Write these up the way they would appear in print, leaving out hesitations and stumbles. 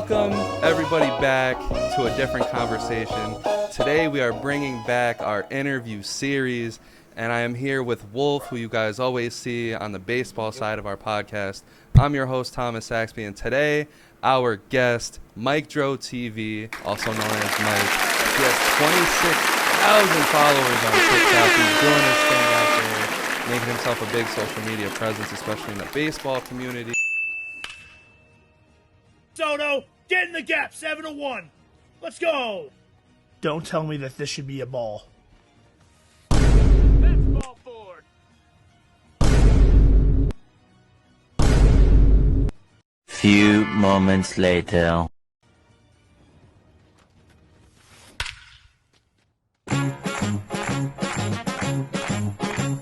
Welcome everybody back to a different conversation. Today we are bringing back our interview series, and I am here with Wolf, who you guys always see on the baseball side of our podcast. I'm your host, Thomas Saxby, and today our guest, MikeDroTV, also known as Mike. He has 26,000 followers on TikTok. He's doing his thing out there, making himself a big social media presence, especially in the baseball community. Soto, get in the gap, 7-1. Let's go. Don't tell me that this should be a ball. That's ball forward. Few moments later.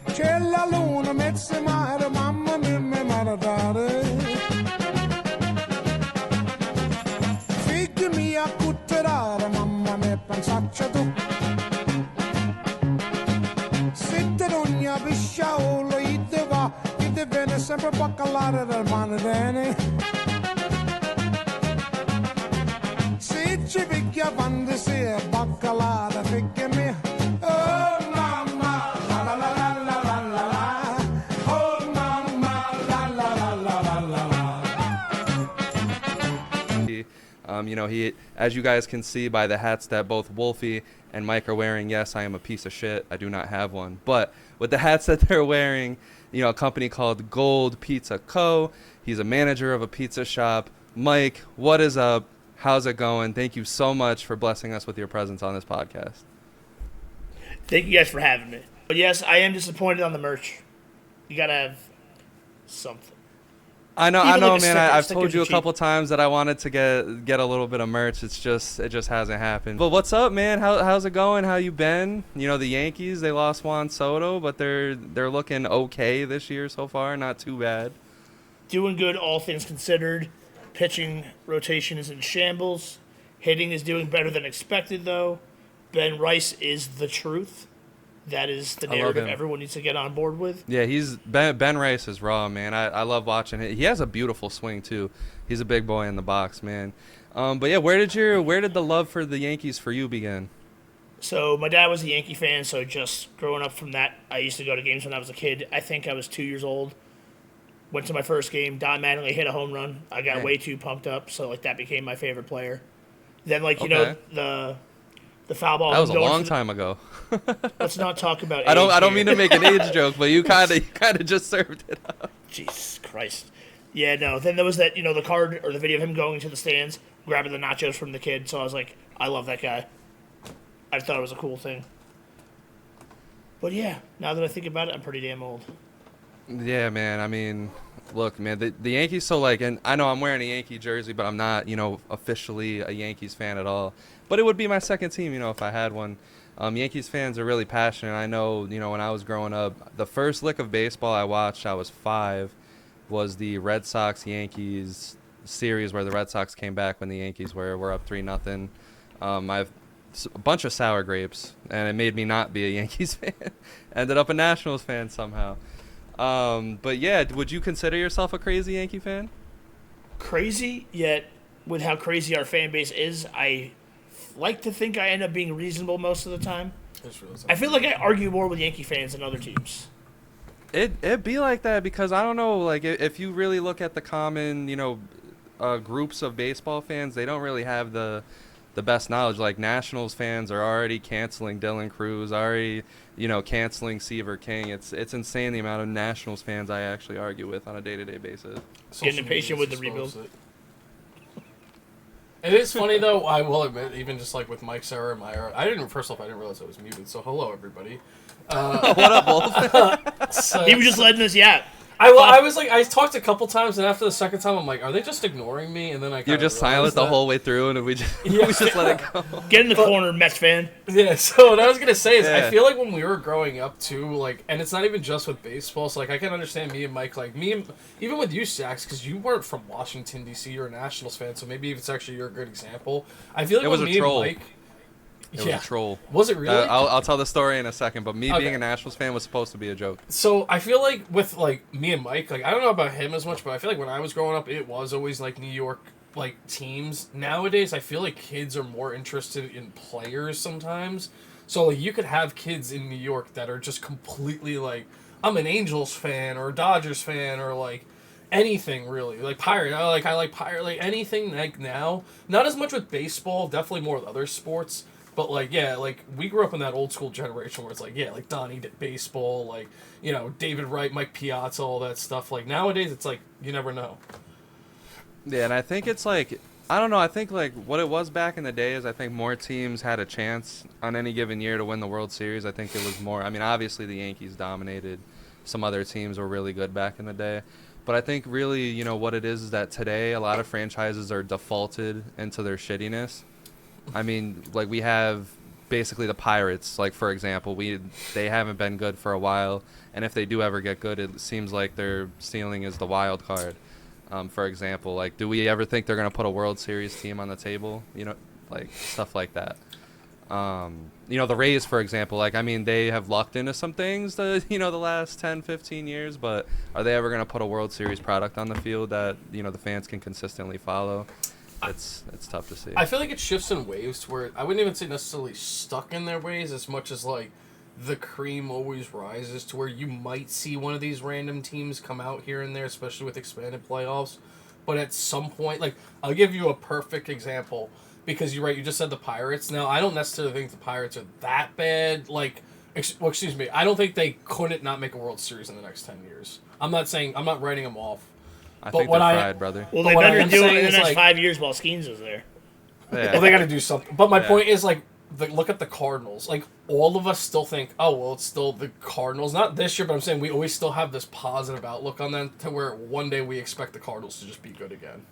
C'è la luna, mezza mare, mamma mia, mi maradare. Figli mia, cutterare, mamma mia, pensaccia tu. Sitte d'ogna pisciaolo, ite va, ite viene sempre baccalare del manedene. Se ci picchia fantasia, baccalare, figli mia. Oh mamma, la la la la la la la la. Oh mamma, la la la la la la la. He, as you guys can see by the hats that both Wolfie and Mike are wearing, yes, I am a piece of shit. I do not have one. But with the hats that they're wearing, a company called Gold Pizza Co. He's a manager of a pizza shop. Mike, what is up? How's it going? Thank you so much for blessing us with your presence on this podcast. Thank you guys for having me. But yes, I am disappointed on the merch. You gotta have something. I know, Even like a man. sticker. I've Stickers told you are a cheap. couple times that I wanted to get a little bit of merch. It just hasn't happened. But what's up, man? How's it going? How you been? The Yankees, they lost Juan Soto, but they're looking okay this year so far. Not too bad. Doing good, all things considered. Pitching rotation is in shambles. Hitting is doing better than expected, though. Ben Rice is the truth. That is the I love narrative him. everyone needs to get on board with. Yeah, Ben Rice is raw, man. I love watching it. He has a beautiful swing too. He's a big boy in the box, man. But yeah, where did the love for the Yankees for you begin? So my dad was a Yankee fan, so just growing up from that, I used to go to games when I was a kid. I think I was 2 years old. Went to my first game. Don Mattingly hit a home run. I got way too pumped up, so that became my favorite player. Then Okay. the foul ball. That was a going long for time ago. Let's not talk about. I don't age mean here. to make an age joke, but you kind of just served it up. Jesus Christ. Yeah, no. Then there was that, the card or the video of him going to the stands, grabbing the nachos from the kid. So I was like, I love that guy. I thought it was a cool thing. But yeah, now that I think about it, I'm pretty damn old. Yeah, man. I mean, look, man, the Yankees. So and I know I'm wearing a Yankee jersey, but I'm not, officially a Yankees fan at all. But it would be my second team, if I had one. Yankees fans are really passionate. I know, when I was growing up, the first lick of baseball I watched, I was 5, was the Red Sox-Yankees series where the Red Sox came back when the Yankees were up 3-0. I have a bunch of sour grapes, and it made me not be a Yankees fan. Ended up a Nationals fan somehow. But yeah, would you consider yourself a crazy Yankee fan? Crazy, yet with how crazy our fan base is, I like to think I end up being reasonable most of the time. I feel like I argue more with Yankee fans than other teams. It'd be like that because I don't know, if you really look at the common, groups of baseball fans, they don't really have the best knowledge. Like Nationals fans are already canceling Dylan Cruz, already, canceling Seaver King. It's insane the amount of Nationals fans I actually argue with on a day-to-day basis. Getting impatient with the rebuild. It is funny though. I will admit, even just with Mike Sarah and Myra, I didn't realize I was muted. So hello everybody. What up, Wolf? So, He was just letting us yap. I was I talked a couple times, and after the second time, I'm like, are they just ignoring me? And then I You're just silent the whole way through, and we just Yeah. we just let it go. Get in the corner, Mets fan. Yeah. So what I was gonna say is, Yeah. I feel like when we were growing up too, and it's not even just with baseball. So I can understand me and Mike, even with you, Sax, because you weren't from Washington D.C. You're a Nationals fan, so maybe it's actually you're a good example. I feel like It was when a me troll. and Mike. It was a troll. Was it really? I'll tell the story in a second, but me Okay. being a Nationals fan was supposed to be a joke. So I feel like with me and Mike, I don't know about him as much, but I feel like when I was growing up, it was always New York like teams nowadays, I feel like kids are more interested in players sometimes. So like you could have kids in New York that are just completely like, I'm an Angels fan or a Dodgers fan or like anything really, like Pirate. I like Pirate, like anything like now. Not as much with baseball, definitely more with other sports. But like yeah, like we grew up in that old school generation where it's like yeah, like Donnie did baseball, like you know David Wright, Mike Piazza, all that stuff. Like nowadays, it's like you never know. Yeah, and I think it's like I don't know. I think like what it was back in the day is I think more teams had a chance on any given year to win the World Series. I think it was more. I mean, obviously the Yankees dominated. Some other teams were really good back in the day. But I think really, you know, what it is that today a lot of franchises are defaulted into their shittiness. I mean, like we have basically the Pirates, like for example, they haven't been good for a while, and if they do ever get good, it seems like their ceiling is the wild card. For example, like do we ever think they're going to put a World Series team on the table? You know, like stuff like that. You know, the Rays, for example, like, I mean, they have lucked into some things, the last 10, 15 years, but are they ever going to put a World Series product on the field that, you know, the fans can consistently follow? It's tough to see. I feel like it shifts in waves to where I wouldn't even say necessarily stuck in their ways as much as like the cream always rises to where you might see one of these random teams come out here and there, especially with expanded playoffs. But at some point, like, I'll give you a perfect example because you're right, you just said the Pirates. Now, I don't necessarily think the Pirates are that bad. Like, excuse me, I don't think they couldn't not make a World Series in the next 10 years. I'm not writing them off. I think they're fried, brother. Well, they better do it in the next 5 years while Skeens is there. Yeah. Well, they got to do something. But my point is, like, look at the Cardinals. Like, all of us still think, oh, well, it's still the Cardinals. Not this year, but I'm saying we always still have this positive outlook on them to where one day we expect the Cardinals to just be good again.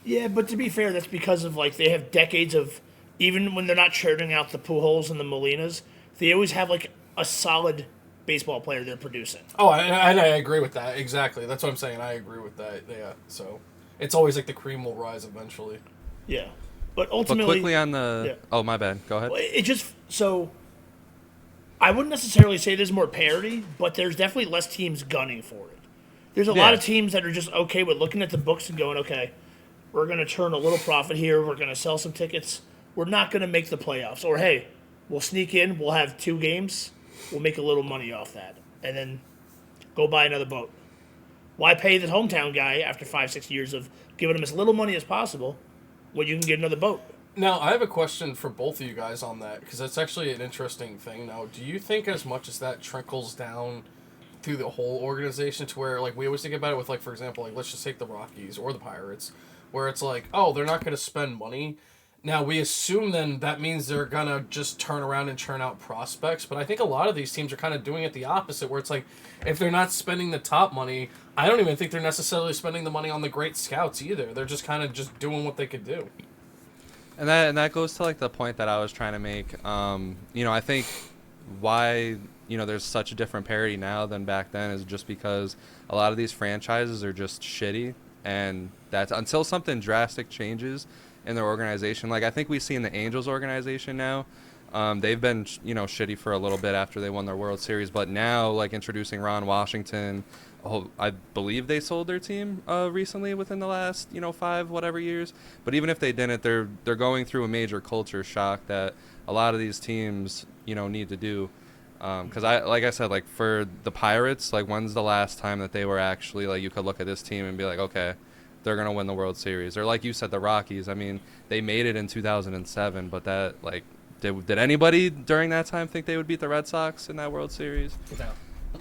Yeah, but to be fair, that's because of, like, they have decades of, even when they're not churning out the Pujols and the Molinas, they always have, like, a solid baseball player they're producing. Oh, and I agree with that. Exactly. That's what I'm saying. I agree with that. Yeah. So it's always like the cream will rise eventually. Yeah. But ultimately... But quickly on the... Yeah. Oh, my bad. Go ahead. It just... So, I wouldn't necessarily say there's more parity, but there's definitely less teams gunning for it. There's a lot of teams that are just okay with looking at the books and going, okay, we're going to turn a little profit here. We're going to sell some tickets. We're not going to make the playoffs. Or, hey, we'll sneak in. We'll have 2 games. We'll make a little money off that. And then go buy another boat. Why pay the hometown guy after 5-6 years of giving him as little money as possible when you can get another boat? Now, I have a question for both of you guys on that, because that's actually an interesting thing. Now, do you think as much as that trickles down through the whole organization to where, like, we always think about it with, like, for example, like, let's just take the Rockies or the Pirates, where it's like, oh, they're not going to spend money. Now, we assume then that means they're going to just turn around and churn out prospects, but I think a lot of these teams are kind of doing it the opposite, where it's like, if they're not spending the top money, I don't even think they're necessarily spending the money on the great scouts either. They're just kind of just doing what they could do. And that goes to, like, the point that I was trying to make. You know, I think why, you know, there's such a different parity now than back then is just because a lot of these franchises are just shitty, and that's until something drastic changes in their organization. Like, I think we see in the Angels organization now, they've been, you know, shitty for a little bit after they won their World Series, but now, like, introducing Ron Washington, I believe they sold their team recently within the last, you know, 5 whatever years. But even if they didn't, they're going through a major culture shock that a lot of these teams, you know, need to do. Because like I said, like, for the Pirates, like, when's the last time that they were actually, like, you could look at this team and be like, okay, they're going to win the World Series? Or like you said, the Rockies, I mean, they made it in 2007, but that, like, did anybody during that time think they would beat the Red Sox in that World Series? No.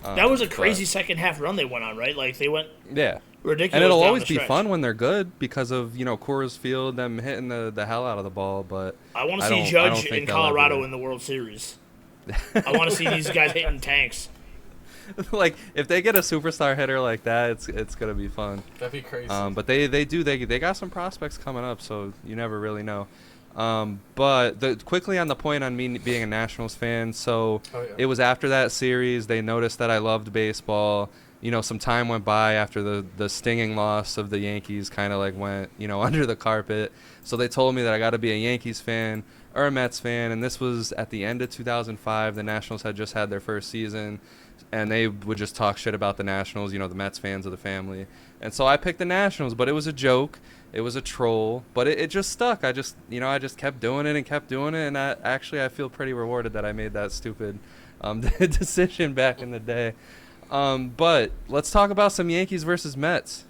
That was a crazy second half run they went on, right? Like, they went ridiculous. And it'll down always the be stretch. fun when they're good because of, you know, Coors Field, them hitting the hell out of the ball. But I want to don't- see I don't Judge think in they'll ever Colorado win. in the World Series. I want to see these guys hitting tanks. Like, if they get a superstar hitter like that, it's gonna be fun. That'd be crazy. But they got some prospects coming up, so you never really know. But quickly on the point on me being a Nationals fan, so it was after that series they noticed that I loved baseball. You know, some time went by after the stinging loss of the Yankees kind of like went, you know, under the carpet. So they told me that I got to be a Yankees fan. or a Mets fan, and this was at the end of 2005. The Nationals had just had their first season, and they would just talk shit about the Nationals, the Mets fans of the family. And so I picked the Nationals, but it was a joke. It was a troll, but it just stuck. I just kept doing it and kept doing it, and I feel pretty rewarded that I made that stupid decision back in the day. But let's talk about some Yankees versus Mets.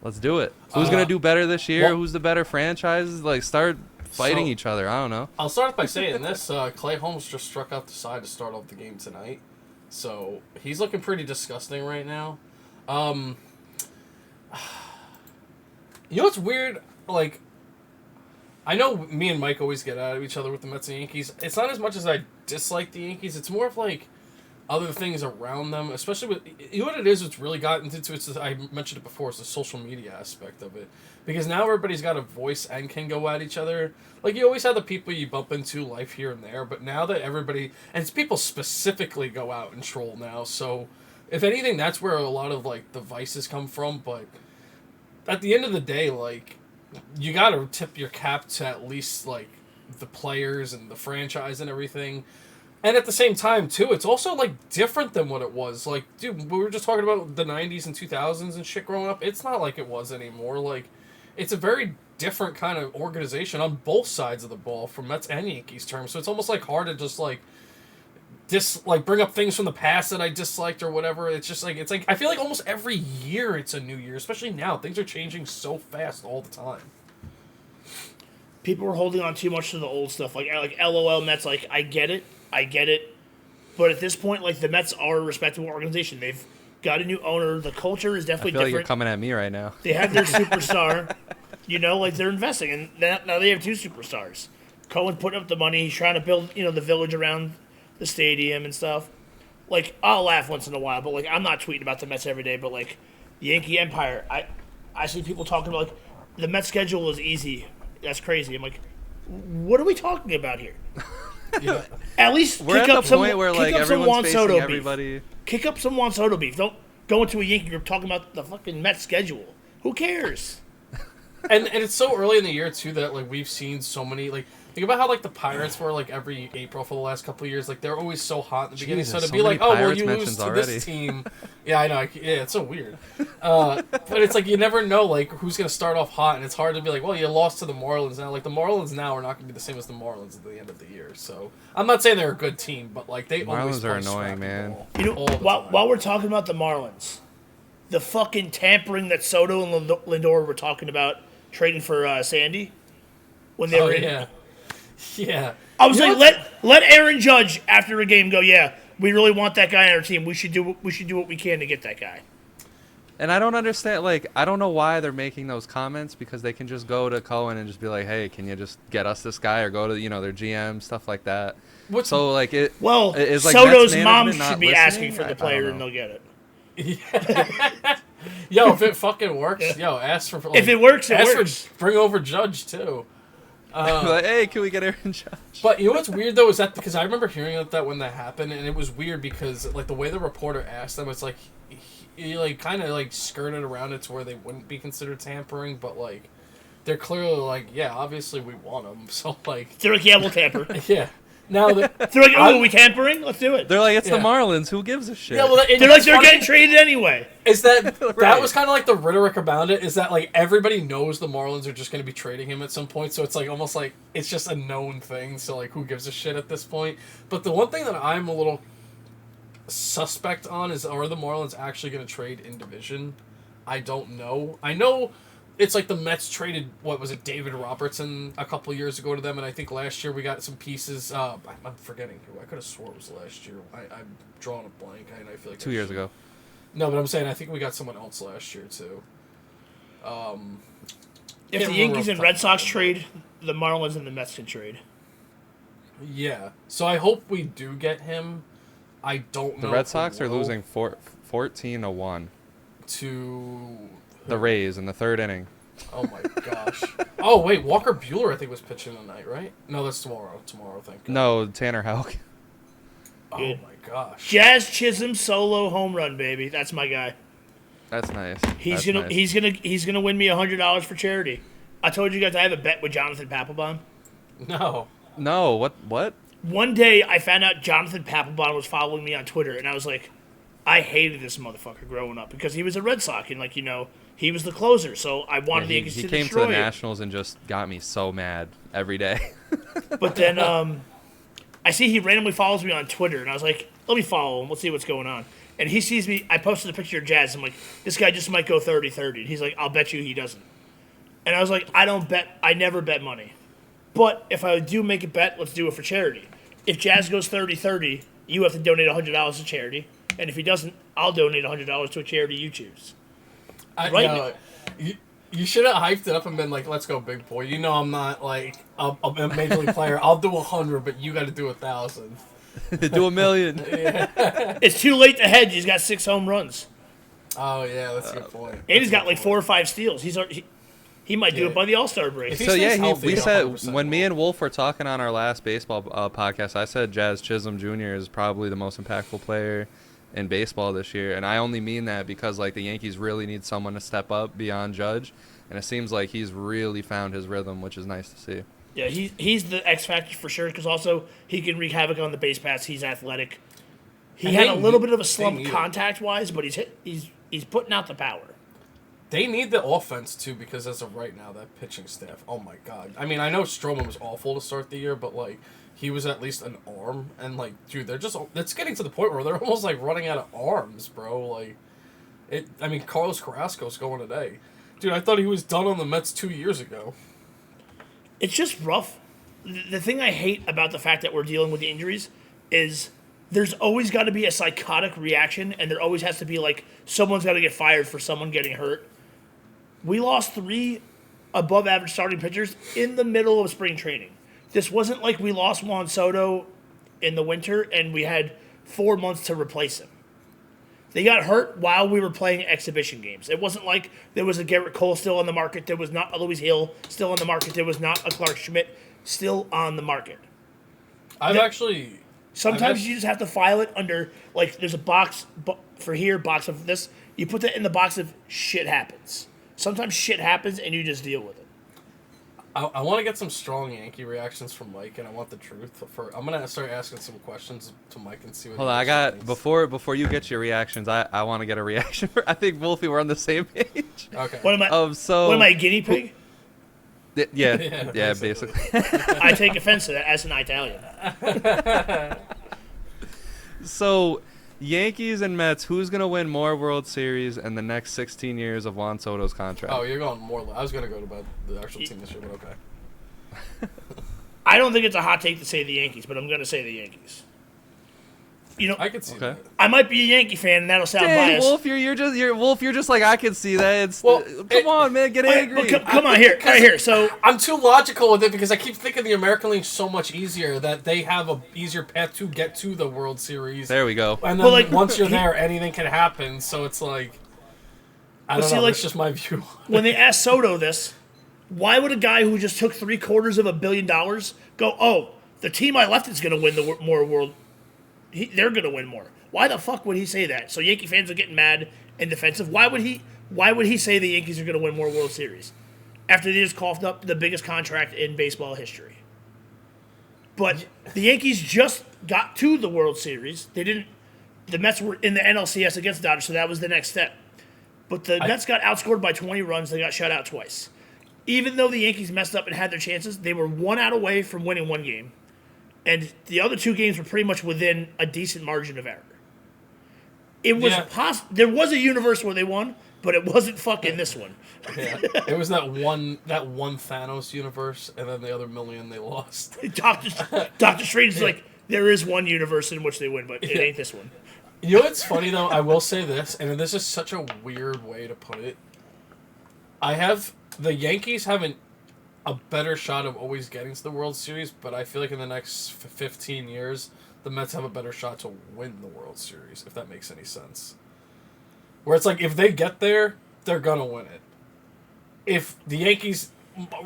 Let's do it. Who's going to do better this year? Who's the better franchises? Like, start fighting each other. I don't know. I'll start off by saying this. Clay Holmes just struck out the side to start off the game tonight. So, he's looking pretty disgusting right now. You know what's weird? Like, I know me and Mike always get at each other with the Mets and Yankees. It's not as much as I dislike the Yankees. It's more of like other things around them, especially with, you know what it is, what's really gotten into it, I mentioned it before, it's the social media aspect of it. Because now everybody's got a voice and can go at each other. Like, you always have the people you bump into life here and there, but now that everybody, and it's people specifically go out and troll now, so if anything, that's where a lot of, like, the vices come from, but at the end of the day, like, you gotta tip your cap to at least, like, the players and the franchise and everything. And at the same time, too, it's also, like, different than what it was. Like, dude, we were just talking about the 90s and 2000s and shit growing up. It's not like it was anymore. Like, it's a very different kind of organization on both sides of the ball from Mets and Yankees terms. So it's almost, like, hard to just, like, bring up things from the past that I disliked or whatever. It's just, like, I feel like almost every year it's a new year, especially now. Things are changing so fast all the time. People are holding on too much to the old stuff. Like LOL Mets, like, I get it. But at this point, like, the Mets are a respectable organization. They've got a new owner. The culture is definitely I feel different. like you're coming at me right now. They have their superstar. Like, they're investing. And now they have two superstars. Cohen's putting up the money. He's trying to build, the village around the stadium and stuff. Like, I'll laugh once in a while, but, like, I'm not tweeting about the Mets every day. But, like, the Yankee Empire, I see people talking about, like, the Mets schedule is easy. That's crazy. I'm like, what are we talking about here? Yeah. At least We're kick at up the some, point where, kick like, up some Juan everyone's facing Soto everybody. beef. Kick up some Juan Soto beef. Don't go into a Yankee group talking about the fucking Mets schedule. Who cares? And it's so early in the year, too, that, like, we've seen so many, like, think about how, like, the Pirates were, like, every April for the last couple of years. Like, they're always so hot in the beginning. So to be like, oh, well, you lose to this team. Yeah, I know. Yeah, it's so weird. But it's like, you never know, like, who's going to start off hot. And it's hard to be like, well, you lost to the Marlins now. Like, the Marlins now are not going to be the same as the Marlins at the end of the year. So I'm not saying they're a good team, but, like, they always Marlins are play annoying, scrappy man. ball While we're talking about the Marlins, the fucking tampering that Soto and Lindor were talking about trading for Sandy when they were in. Yeah. Yeah. I was like, let Aaron Judge after a game go, yeah, we really want that guy on our team. We should do what we can to get that guy. And I don't understand, like, I don't know why they're making those comments, because they can just go to Cohen and just be like, hey, can you just get us this guy, or go to, their GM, stuff like that. So, like, well, is, like, Soto's Mets mom management not should be listening? asking for the player and they'll get it. Yo, if it fucking works, ask for. Like, if it works, it works. Bring over Judge too. Like, hey, can we get Aaron Judge? But you know what's weird though is that, because I remember hearing about that when that happened, and it was weird because, like, the way the reporter asked them, it's like he like kind of like skirted around it to where they wouldn't be considered tampering, but like they're clearly like, yeah, obviously we want them, so like they're like, yeah, we'll tamper. Yeah. Now they're like, oh, are we tampering? Let's do it. They're like, it's the Marlins. Who gives a shit? Yeah, well, they're like, they're getting traded anyway. Is that Right. That was kind of like the rhetoric about it? Is that like everybody knows the Marlins are just going to be trading him at some point? So it's like almost like it's just a known thing. So like, who gives a shit at this point? But the one thing that I'm a little suspect on is, are the Marlins actually going to trade in division? I don't know. I know. It's like the Mets traded, what was it, David Robertson a couple years ago to them, and I think last year we got some pieces. I'm forgetting who. I could have swore it was last year. I'm drawing a blank, and I feel like 2 years ago. No, but I'm saying I think we got someone else last year too. If the Yankees and Red Sox trade, the Marlins and the Mets can trade. Yeah, so I hope we do get him. I don't know. The Red Sox are losing 14-1 to the Rays in the third inning. Oh my gosh. Oh wait, Walker Buehler I think was pitching tonight, right? No, that's tomorrow. Tomorrow, thank God. No, Tanner Houck. Oh my gosh. Jazz Chisholm solo home run, baby. That's my guy. That's nice. He's gonna win me $100 for charity. I told you guys I have a bet with Jonathan Papelbon. No. No, what? One day I found out Jonathan Papelbon was following me on Twitter, and I was like, I hated this motherfucker growing up because he was a Red Sox, and like, you know, he was the closer, so I wanted the He, Yankees he to came to destroy the him. Nationals and just got me so mad every day. But then I see he randomly follows me on Twitter, and I was like, let me follow him. Let's see what's going on. And he sees me. I posted a picture of Jazz. I'm like, this guy just might go 30-30. And he's like, I'll bet you he doesn't. And I was like, I never bet money. But if I do make a bet, let's do it for charity. If Jazz goes 30-30, you have to donate $100 to charity. And if he doesn't, I'll donate $100 to a charity you choose. Right now. You should have hyped it up and been like, let's go, big boy. You know I'm not, like, a major league player. I'll do 100, but you got to do 1,000. Do a million. It's too late to hedge. He's got 6 home runs. Oh, yeah, that's a good point. And he's got like 4 or 5 steals. He might do Yeah. it by the All-Star break. If he So stays yeah, healthy, we he'll said 100% when me will. and Wolf were talking on our last baseball podcast, I said Jazz Chisholm Jr. is probably the most impactful player in baseball this year, and I only mean that because like the Yankees really need someone to step up beyond Judge, and it seems like he's really found his rhythm, which is nice to see. Yeah, he's the X factor for sure. Because also he can wreak havoc on the base paths. He's athletic. He And had they a little need- bit of a they slump need it. contact wise, but he's putting out the power. They need the offense, too, because as of right now, that pitching staff, oh my God. I mean, I know Stroman was awful to start the year, but, like, he was at least an arm. And, like, dude, it's getting to the point where they're almost, like, running out of arms, bro. Like, Carlos Carrasco's going today. Dude, I thought he was done on the Mets 2 years ago. It's just rough. The thing I hate about the fact that we're dealing with the injuries is there's always got to be a psychotic reaction, and there always has to be, like, someone's got to get fired for someone getting hurt. We lost 3 above-average starting pitchers in the middle of spring training. This wasn't like we lost Juan Soto in the winter and we had 4 months to replace him. They got hurt while we were playing exhibition games. It wasn't like there was a Garrett Cole still on the market. There was not a Louis Hill still on the market. There was not a Clark Schmidt still on the market. Sometimes you just have to file it under, like, there's a box for here, box of this. You put that in the box of shit happens. Sometimes shit happens and you just deal with it. I want to get some strong Yankee reactions from Mike, and I want the truth. I'm going to start asking some questions to Mike and see what Hold he on, I thinks. got before you get your reactions, I want to get a reaction. I think Wolfie, we're on the same page. Okay. What am I? So What am I, a guinea pig? yeah, basically. I take offense to that as an Italian. So, Yankees and Mets, who's going to win more World Series in the next 16 years of Juan Soto's contract? Oh, you're going more. I was going to go about the actual team this year, but okay. I don't think it's a hot take to say the Yankees, but I'm going to say the Yankees. You know, I could see Okay. that. I might be a Yankee fan, and that'll sound Dang, biased. Wolf, you're just like, I can see that. It's Well, come on, man, get Wait, angry. well, come on here, right here. So I'm too logical with it because I keep thinking the American League's so much easier, that they have a easier path to get to the World Series. There we go. And then Well, like, once you're there, anything can happen. So it's like, I don't see, know. like- That's just my view. when they asked Soto this, why would a guy who just took $750 million go, oh, the team I left is going to win the more world? They're going to win more. Why the fuck would he say that? So Yankee fans are getting mad and defensive. Why would he say the Yankees are going to win more World Series after they just coughed up the biggest contract in baseball history? But the Yankees just got to the World Series. They didn't. The Mets were in the NLCS against the Dodgers, so that was the next step. But the Mets got outscored by 20 runs. They got shut out twice. Even though the Yankees messed up and had their chances, they were 1 out away from winning 1 game. And the other 2 games were pretty much within a decent margin of error. It was there was a universe where they won, but it wasn't fucking this one. Yeah. It was that one Thanos universe, and then the other million they lost. Doctor Strange is like, there is one universe in which they win, but it ain't this one. You know what's funny though? I will say this, and this is such a weird way to put it. The Yankees have a better shot of always getting to the World Series, but I feel like in the next 15 years, the Mets have a better shot to win the World Series, if that makes any sense. Where it's like, if they get there, they're going to win it. If the Yankees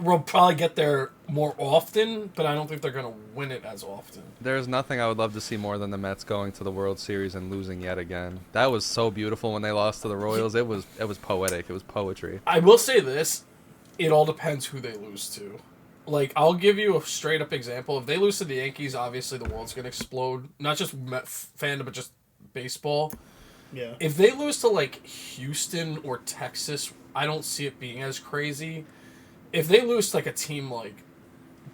will probably get there more often, but I don't think they're going to win it as often. There's nothing I would love to see more than the Mets going to the World Series and losing yet again. That was so beautiful when they lost to the Royals. It was poetic. It was poetry. I will say this. it all depends who they lose to. Like, I'll give you a straight up example. If they lose to the Yankees, obviously the world's gonna explode. Not just fandom, but just baseball. Yeah. If they lose to like Houston or Texas, I don't see it being as crazy. If they lose to like a team like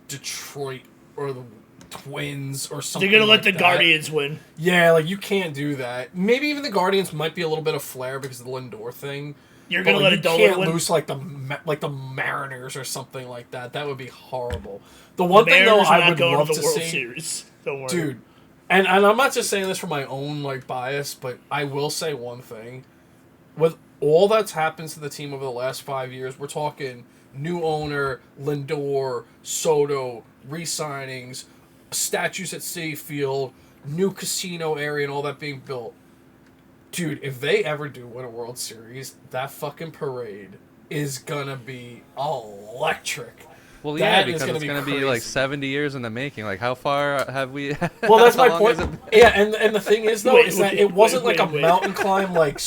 Detroit or the Twins or something, They're gonna let like the that, Guardians win. Yeah, like you can't do that. Maybe even the Guardians might be a little bit of flair because of the Lindor thing. You're gonna But, let like, a Dolan you can't win. lose like the Mariners or something like that. That would be horrible. The one The thing though Mariners are I not would going love to the to World see, Series. Don't worry, dude. And I'm not just saying this for my own like bias, but I will say one thing. With all that's happened to the team over the last 5 years, we're talking new owner, Lindor, Soto, re-signings, statues at Citi Field, new casino area, and all that being built. Dude, if they ever do win a World Series, that fucking parade is gonna be electric. Well, yeah, That is because it's gonna going be to be like crazy. 70 years in the making. Like, how far have we... Well, that's how my long point. has it been? Yeah, and the thing is though, is that it wasn't wait, like a wait. mountain climb, like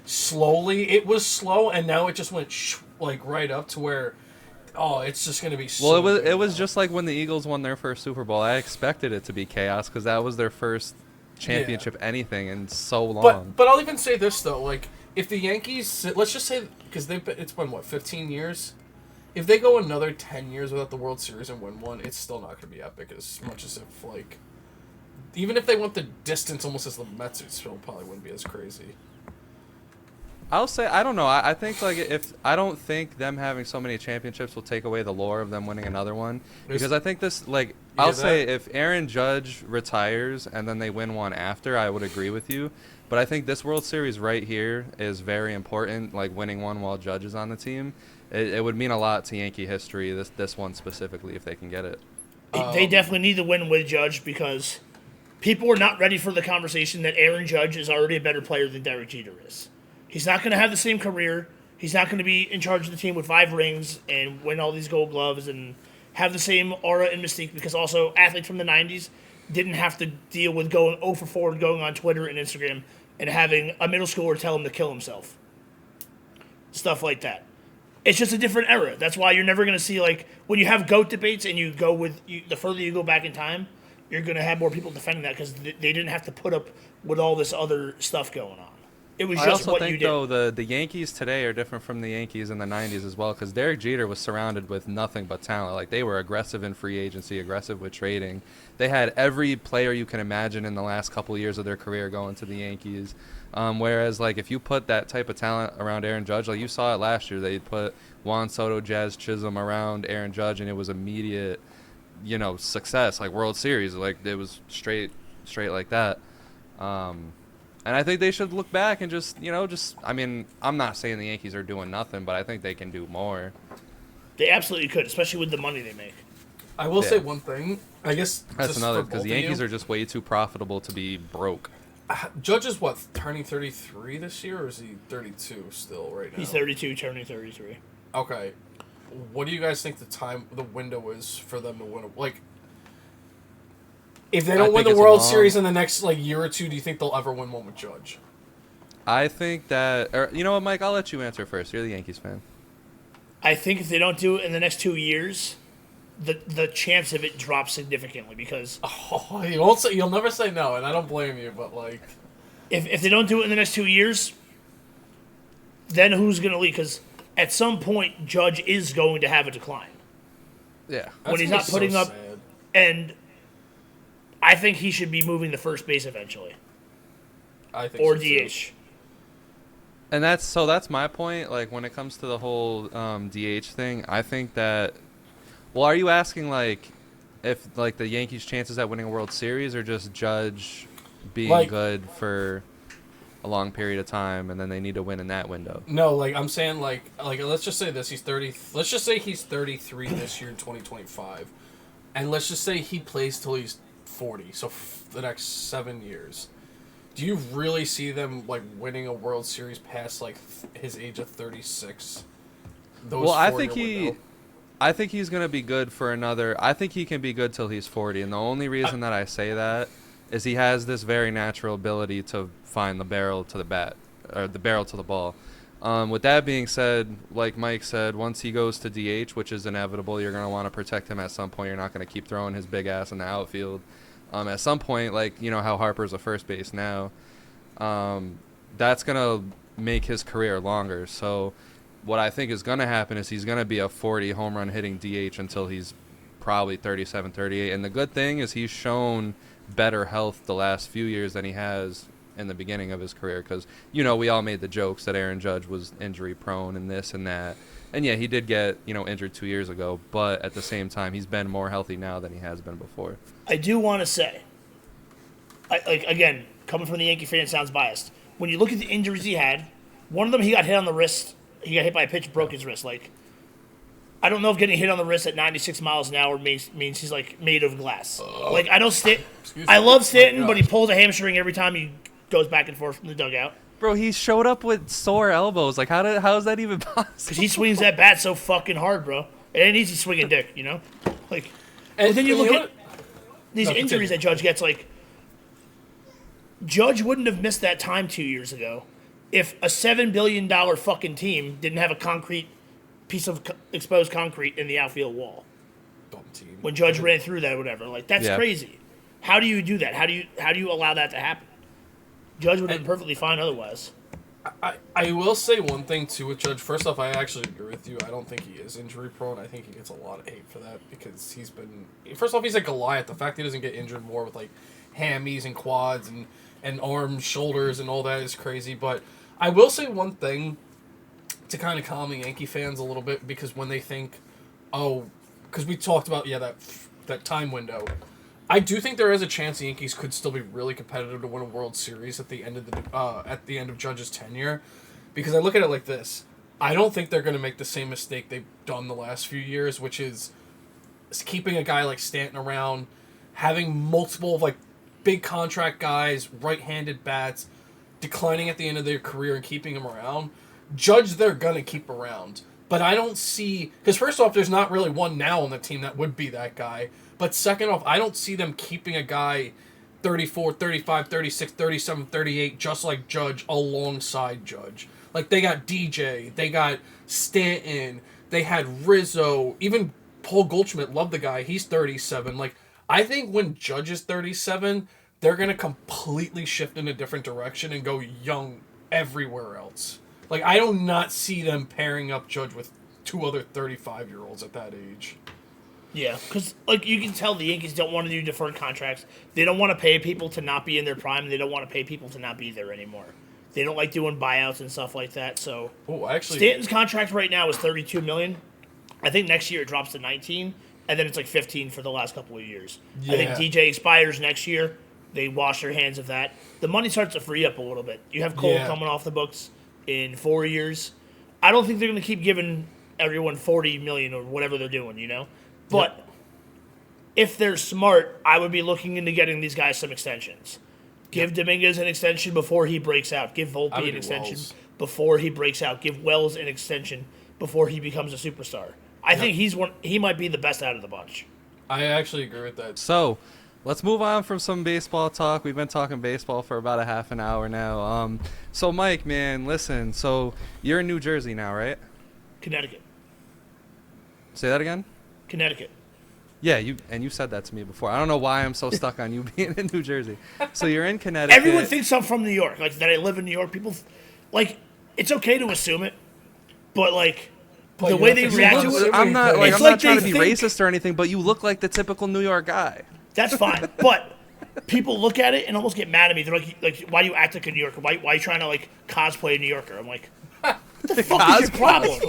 slowly. It was slow, and now it just went like right up to where, oh, it's just gonna be. So Well, it good was now. just like when the Eagles won their first Super Bowl. I expected it to be chaos because that was their first championship anything in so long. But I'll even say this though, like if the Yankees, let's just say, because it's been what 15 years. If they go another 10 years without the World Series and win one, it's still not going to be epic as much as if, like, even if they went the distance almost as the Mets, it still probably wouldn't be as crazy. I'll say, I don't know. I think, like, I don't think them having so many championships will take away the lore of them winning another one. Because I think this, like, I'll say if Aaron Judge retires and then they win one after, I would agree with you. But I think this World Series right here is very important, like winning one while Judge is on the team. It would mean a lot to Yankee history, this one specifically, if they can get it. They definitely need to win with Judge because people are not ready for the conversation that Aaron Judge is already a better player than Derek Jeter is. He's not going to have the same career. He's not going to be in charge of the team with 5 rings and win all these Gold Gloves and have the same aura and mystique because also athletes from the 90s didn't have to deal with going 0 for 4 and going on Twitter and Instagram and having a middle schooler tell him to kill himself. Stuff like that. It's just a different era. That's why you're never going to see, like, when you have GOAT debates and you go with, the further you go back in time, you're going to have more people defending that because they didn't have to put up with all this other stuff going on. It was I just also what you think, did. though, the Yankees today are different from the Yankees in the 90s as well because Derek Jeter was surrounded with nothing but talent. Like, they were aggressive in free agency, aggressive with trading. They had every player you can imagine in the last couple of years of their career going to the Yankees. Whereas, like, if you put that type of talent around Aaron Judge, like you saw it last year, they put Juan Soto, Jazz Chisholm around Aaron Judge, and it was immediate, success, like World Series. Like, it was straight like that. And I think they should look back and I mean, I'm not saying the Yankees are doing nothing, but I think they can do more. They absolutely could, especially with the money they make. I will Yeah. say one thing. I guess That's just another, for because both the of Yankees you, are just way too profitable to be broke. Judge is what, turning 33 this year, or is he 32 still right now? He's 32, turning 33. Okay. What do you guys think the window is for them to win? Like, if they don't win think the it's a World long- Series in the next like year or two, do you think they'll ever win one with Judge? I think that, or you know what, Mike, I'll let you answer first. You're the Yankees fan. I think if they don't do it in the next 2 years, the chance of it drops significantly because Oh, you won't say. You'll never say no, and I don't blame you. But like, if they don't do it in the next 2 years, then who's going to lead? Because at some point, Judge is going to have a decline. Yeah. When he's not putting up, and I think he should be moving to first base eventually, I think or so, too. DH. And that's my point. Like, when it comes to the whole DH thing, I think that. Well, are you asking like if like the Yankees' chances at winning a World Series, or just Judge being Like- good for a long period of time, and then they need to win in that window? No, like I'm saying, like let's just say this: he's 30. Let's just say he's 33 this year in 2025, and let's just say he plays till he's 40. So the next 7 years. Do you really see them like winning a World Series past like his age of 36? Well, I think he's going to be good for another. I think he can be good till he's 40, and the only reason that I say that is he has this very natural ability to find the barrel to the bat, or the barrel to the ball. With that being said, like Mike said, once he goes to DH, which is inevitable, you're going to want to protect him at some point. You're not going to keep throwing his big ass in the outfield. At some point, like, you know, how Harper's a first base now, that's going to make his career longer. So what I think is going to happen is he's going to be a 40 home run hitting DH until he's probably 37, 38. And the good thing is he's shown better health the last few years than he has in the beginning of his career, because, you know, we all made the jokes that Aaron Judge was injury prone and this and that. And yeah, he did get, you know, injured 2 years ago, but at the same time, he's been more healthy now than he has been before. I do want to say, again, coming from the Yankee fan, it sounds biased. When you look at the injuries he had, one of them, he got hit on the wrist. He got hit by a pitch, broke his wrist. Like, I don't know if getting hit on the wrist at 96 miles an hour means he's, like, made of glass. Like, I don't I love Stanton, but he pulls a hamstring every time he goes back and forth from the dugout. Bro, he showed up with sore elbows. Like, how is that even possible? Because he swings that bat so fucking hard, bro. It ain't easy swinging dick, you know? Like, And but then you look know at these injuries that Judge gets, like, Judge wouldn't have missed that time 2 years ago if a $7 billion fucking team didn't have a concrete piece of exposed concrete in the outfield wall. Dumb team. When Judge ran through that or whatever. Like, that's Yeah. crazy. How do you do that? How do you allow that to happen? Judge would have been perfectly fine otherwise. I will say one thing too with Judge. First off, I actually agree with you. I don't think he is injury prone. I think he gets a lot of hate for that because he's been. First off, he's like Goliath. The fact he doesn't get injured more with like hammies and quads and arms, shoulders, and all that is crazy. But I will say one thing to kind of calm the Yankee fans a little bit, because when they think, oh, because we talked about that time window. I do think there is a chance the Yankees could still be really competitive to win a World Series at the end of Judge's tenure, because I look at it like this: I don't think they're going to make the same mistake they've done the last few years, which is keeping a guy like Stanton around, having multiple like big contract guys, right-handed bats, declining at the end of their career and keeping him around. Judge, they're going to keep around, but I don't see, because first off, there's not really one now on the team that would be that guy. But second off, I don't see them keeping a guy 34, 35, 36, 37, 38, just like Judge, alongside Judge. Like, they got DJ, they got Stanton, they had Rizzo, even Paul Goldschmidt, love the guy, he's 37. Like, I think when Judge is 37, they're going to completely shift in a different direction and go young everywhere else. Like, I do not see them pairing up Judge with two other 35-year-olds at that age. Yeah, because like you can tell the Yankees don't want to do deferred contracts. They don't want to pay people to not be in their prime. And they don't want to pay people to not be there anymore. They don't like doing buyouts and stuff like that. So Stanton's contract right now is $32 million. I think next year it drops to 19, and then it's like 15 for the last couple of years. Yeah. I think DJ expires next year. They wash their hands of that. The money starts to free up a little bit. You have Cole coming off the books in 4 years. I don't think they're going to keep giving everyone $40 million or whatever they're doing, you know? But if they're smart, I would be looking into getting these guys some extensions. Give Dominguez an extension before he breaks out. Give Volpe an extension before he breaks out. Give Wells an extension before he becomes a superstar. I think he might be the best out of the bunch. I actually agree with that. So, let's move on from some baseball talk. We've been talking baseball for about a half an hour now. So Mike, man, listen. So you're in New Jersey now, right? Connecticut. Say that again? Connecticut. Yeah, you said that to me before. I don't know why I'm so stuck on you being in New Jersey. So you're in Connecticut. Everyone thinks I'm from New York, like that I live in New York. People, like, it's okay to assume it, but like the way they react to it, I'm not trying to be racist or anything, but you look like the typical New York guy. That's fine, but people look at it and almost get mad at me. They're like, why do you act like a New Yorker? Why are you trying to like cosplay a New Yorker? I'm like, what the fuck is your problem?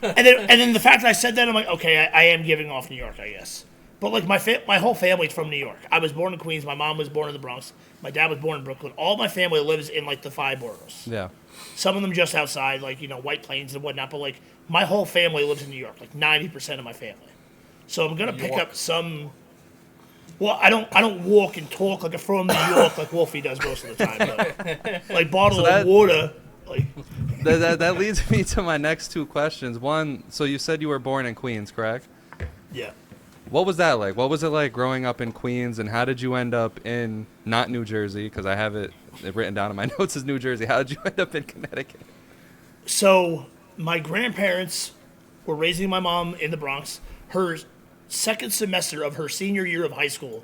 and then the fact that I said that, I'm like, okay, I am giving off New York, I guess. But like my whole family's from New York. I was born in Queens. My mom was born in the Bronx. My dad was born in Brooklyn. All my family lives in like the 5 boroughs. Yeah. Some of them just outside, like, you know, White Plains and whatnot. But like my whole family lives in New York. Like 90% of my family. So I'm gonna pick up some. Well, I don't walk and talk like I'm from New York like Wolfie does most of the time. But, like bottle of water. Like that leads me to my next two questions. One, so you said you were born in Queens, correct? Yeah. What was that like? What was it like growing up in Queens, and how did you end up in not New Jersey? Because I have it written down in my notes as New Jersey. How did you end up in Connecticut? So my grandparents were raising my mom in the Bronx. Her second semester of her senior year of high school,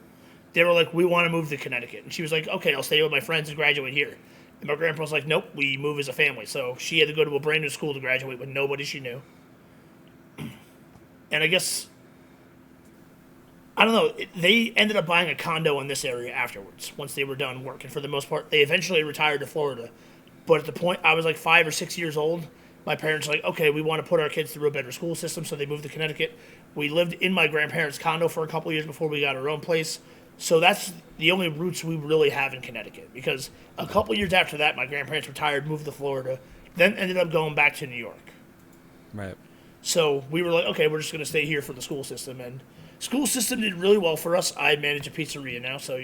they were like, "We want to move to Connecticut," and she was like, "Okay, I'll stay with my friends and graduate here." And my grandpa was like, "Nope, we move as a family." So she had to go to a brand new school to graduate with nobody she knew. And I guess, I don't know, they ended up buying a condo in this area afterwards, once they were done working. For the most part, they eventually retired to Florida. But at the point, I was like 5 or 6 years old, my parents were like, okay, we want to put our kids through a better school system, so they moved to Connecticut. We lived in my grandparents' condo for a couple of years before we got our own place. So that's the only roots we really have in Connecticut. Because a couple of years after that, my grandparents retired, moved to Florida, then ended up going back to New York. Right. So we were like, okay, we're just going to stay here for the school system. And school system did really well for us. I manage a pizzeria now, so,